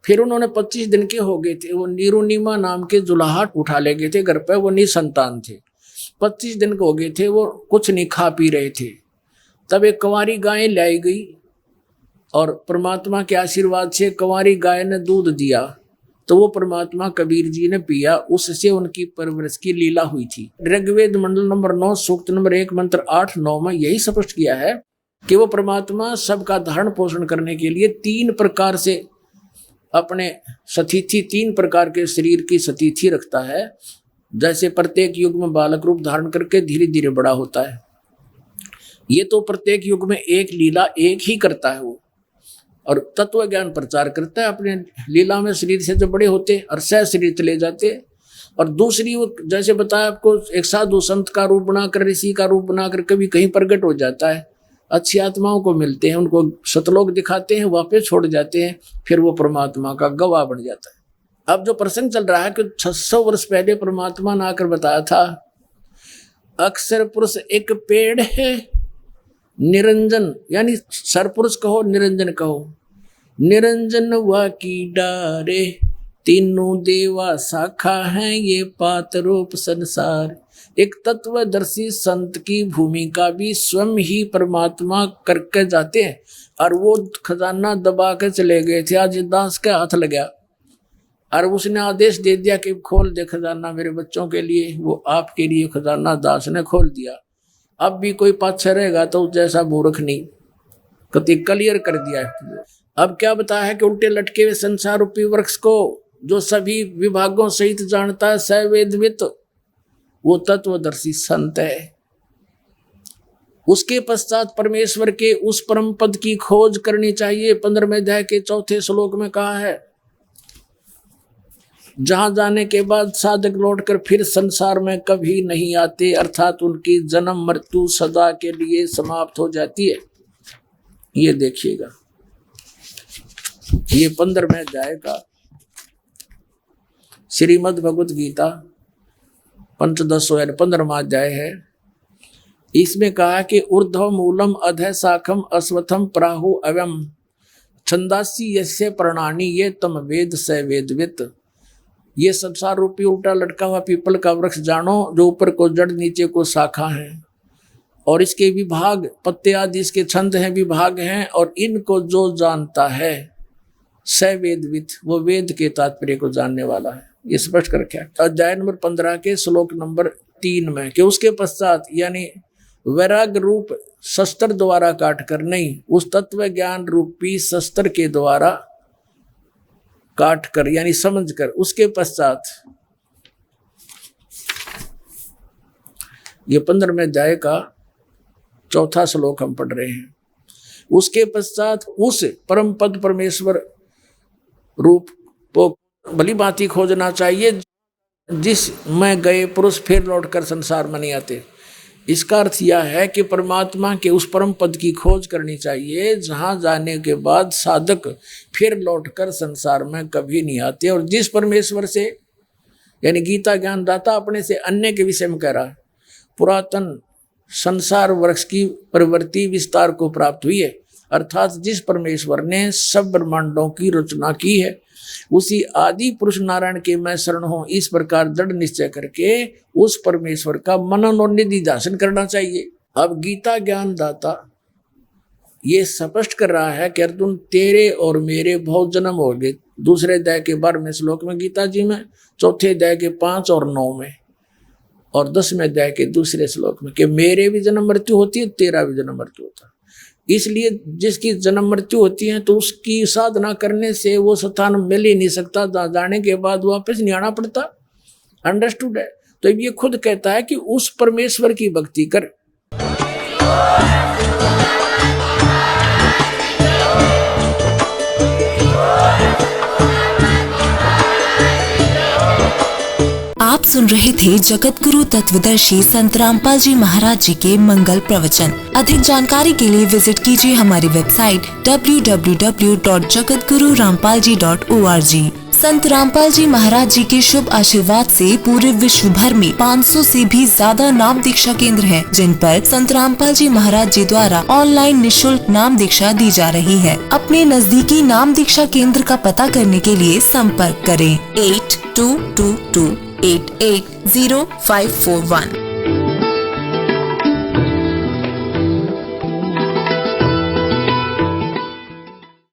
फिर उन्होंने 25 दिन के हो गए थे, वो नीरुनिमा नाम के जुलाहट उठा ले गए थे घर पे, वो निसंतान थे। 25 दिन के हो गए थे, वो कुछ नहीं खा पी रहे थे। तब एक कंवारी गाय लाई गई और परमात्मा के आशीर्वाद से कंवारी गाय ने दूध दिया, तो वो परमात्मा कबीर जी ने पिया, उससे उनकी परवरिश की लीला हुई थी। ऋग्वेद मंडल नंबर 9 सूक्त नंबर 1 मंत्र 8-9 में यही स्पष्ट किया है कि वो परमात्मा सबका धारण पोषण करने के लिए 3 प्रकार से अपने सतिथि, 3 प्रकार के शरीर की सतिथि रखता है। जैसे प्रत्येक युग में बालक रूप धारण करके धीरे धीरे बड़ा होता है, ये तो प्रत्येक युग में एक लीला एक ही करता है वो। और तत्व ज्ञान प्रचार करता है। अपने लीला में शरीर से जो बड़े होते और सह शरीर ले जाते। और दूसरी वो जैसे बताया आपको, एक साधु संत का रूप बनाकर, ऋषि का रूप बनाकर कभी कहीं प्रकट हो जाता है, अच्छी आत्माओं को मिलते हैं, उनको सतलोक दिखाते हैं, वापस छोड़ जाते हैं, फिर वो परमात्मा का गवाह बन जाता है। अब जो प्रसंग चल रहा है कि 600 वर्ष पहले परमात्मा ने आकर बताया था, अक्षर पुरुष एक पेड़ है, निरंजन यानी सरपुरुष कहो, निरंजन कहो, निरंजन वा की डारे, तीनों देवा शाखा हैं ये पात रूप संसार। एक तत्वदर्शी संत की भूमिका भी स्वयं ही परमात्मा करके जाते हैं। और वो खजाना दबा के चले गए थे, आज दास के हाथ लगा और उसने आदेश दे दिया कि खोल दे खजाना मेरे बच्चों के लिए। वो आपके लिए खजाना दास ने खोल दिया। अब भी कोई पाछे रहेगा तो जैसा मूर्ख नहीं, कति क्लियर कर दिया है। अब क्या बताया है कि उल्टे लटके हुए संसार रूपी वृक्ष को जो सभी विभागों सहित जानता है, सवेदवित, वो तत्वदर्शी संत है। उसके पश्चात परमेश्वर के उस परम पद की खोज करनी चाहिए। 15वें अध्याय के 4थे श्लोक में कहा है, जहां जाने के बाद साधक लौटकर फिर संसार में कभी नहीं आते, अर्थात उनकी जन्म मृत्यु सदा के लिए समाप्त हो जाती है। ये देखिएगा, ये 15वें अध्याय का श्रीमद् भगवत गीता पंचदशो 15वां अध्याय है। इसमें कहा कि ऊर्ध्व मूलम अधः शाखम अश्वत्थम प्राहु अव्यम छंदासी यस्य प्रणानी ये तम वेद स वेदवित। ये संसार रूपी उल्टा लटका हुआ पीपल का वृक्ष जानो, जो ऊपर को जड़ नीचे को शाखा है, और इसके विभाग पत्ते आदि इसके छंद हैं, विभाग हैं, और इनको जो जानता है स वेदवित, वो वेद के तात्पर्य को जानने वाला है। ये स्पष्ट कर रखा है अध्याय नंबर 15 के श्लोक नंबर 3 में कि उसके पश्चात यानी वैराग्य रूप शस्त्र द्वारा काट कर नहीं, उस तत्व ज्ञान रूपी शस्त्र के द्वारा काट कर यानी समझ कर, उसके पश्चात ये 15वें अध्याय का 4था श्लोक हम पढ़ रहे हैं। उसके पश्चात उस परम पद परमेश्वर रूप को भली भांति खोजना चाहिए, जिसमें गए पुरुष फिर लौटकर संसार में नहीं आते। इसका अर्थ यह है कि परमात्मा के उस परम पद की खोज करनी चाहिए, जहां जाने के बाद साधक फिर लौटकर संसार में कभी नहीं आते। और जिस परमेश्वर से यानी गीता ज्ञान दाता अपने से अन्य के विषय में कह रहा है, पुरातन संसार वृक्ष की प्रवृत्ति विस्तार को प्राप्त हुई है, अर्थात जिस परमेश्वर ने सब ब्रह्मांडों की रचना की है, उसी आदि पुरुष नारायण के मैं शरण हूं, इस प्रकार दृढ़ निश्चय करके उस परमेश्वर का मनन और निधिध्यासन करना चाहिए। अब गीता ज्ञान दाता ये स्पष्ट कर रहा है कि अर्जुन तेरे और मेरे बहुत जन्म हो गए। दूसरे अध्याय के 12वें श्लोक में गीता जी में, चौथे अध्याय के 5 और 9 में, और 10वें अध्याय के दूसरे श्लोक में कि मेरे भी जन्म मृत्यु होती है, तेरा भी जन्म मृत्यु होता है। इसलिए जिसकी जन्म मृत्यु होती है तो उसकी साधना करने से वो स्थान मिल ही नहीं सकता, जाने के बाद वापस नहीं आना पड़ता। अंडरस्टूड है? तो ये खुद कहता है कि उस परमेश्वर की भक्ति कर। आप सुन रहे थे जगत गुरु तत्वदर्शी संत रामपाल जी महाराज जी के मंगल प्रवचन। अधिक जानकारी के लिए विजिट कीजिए हमारी वेबसाइट www.jagatgururampalji.org। संत रामपाल जी महाराज जी के शुभ आशीर्वाद से पूरे विश्व भर में 500 से भी ज्यादा नाम दीक्षा केंद्र हैं, जिन पर संत रामपाल जी महाराज जी द्वारा ऑनलाइन निशुल्क नाम दीक्षा दी जा रही है। अपने नजदीकी नाम दीक्षा केंद्र का पता करने के लिए संपर्क करें 8222880541।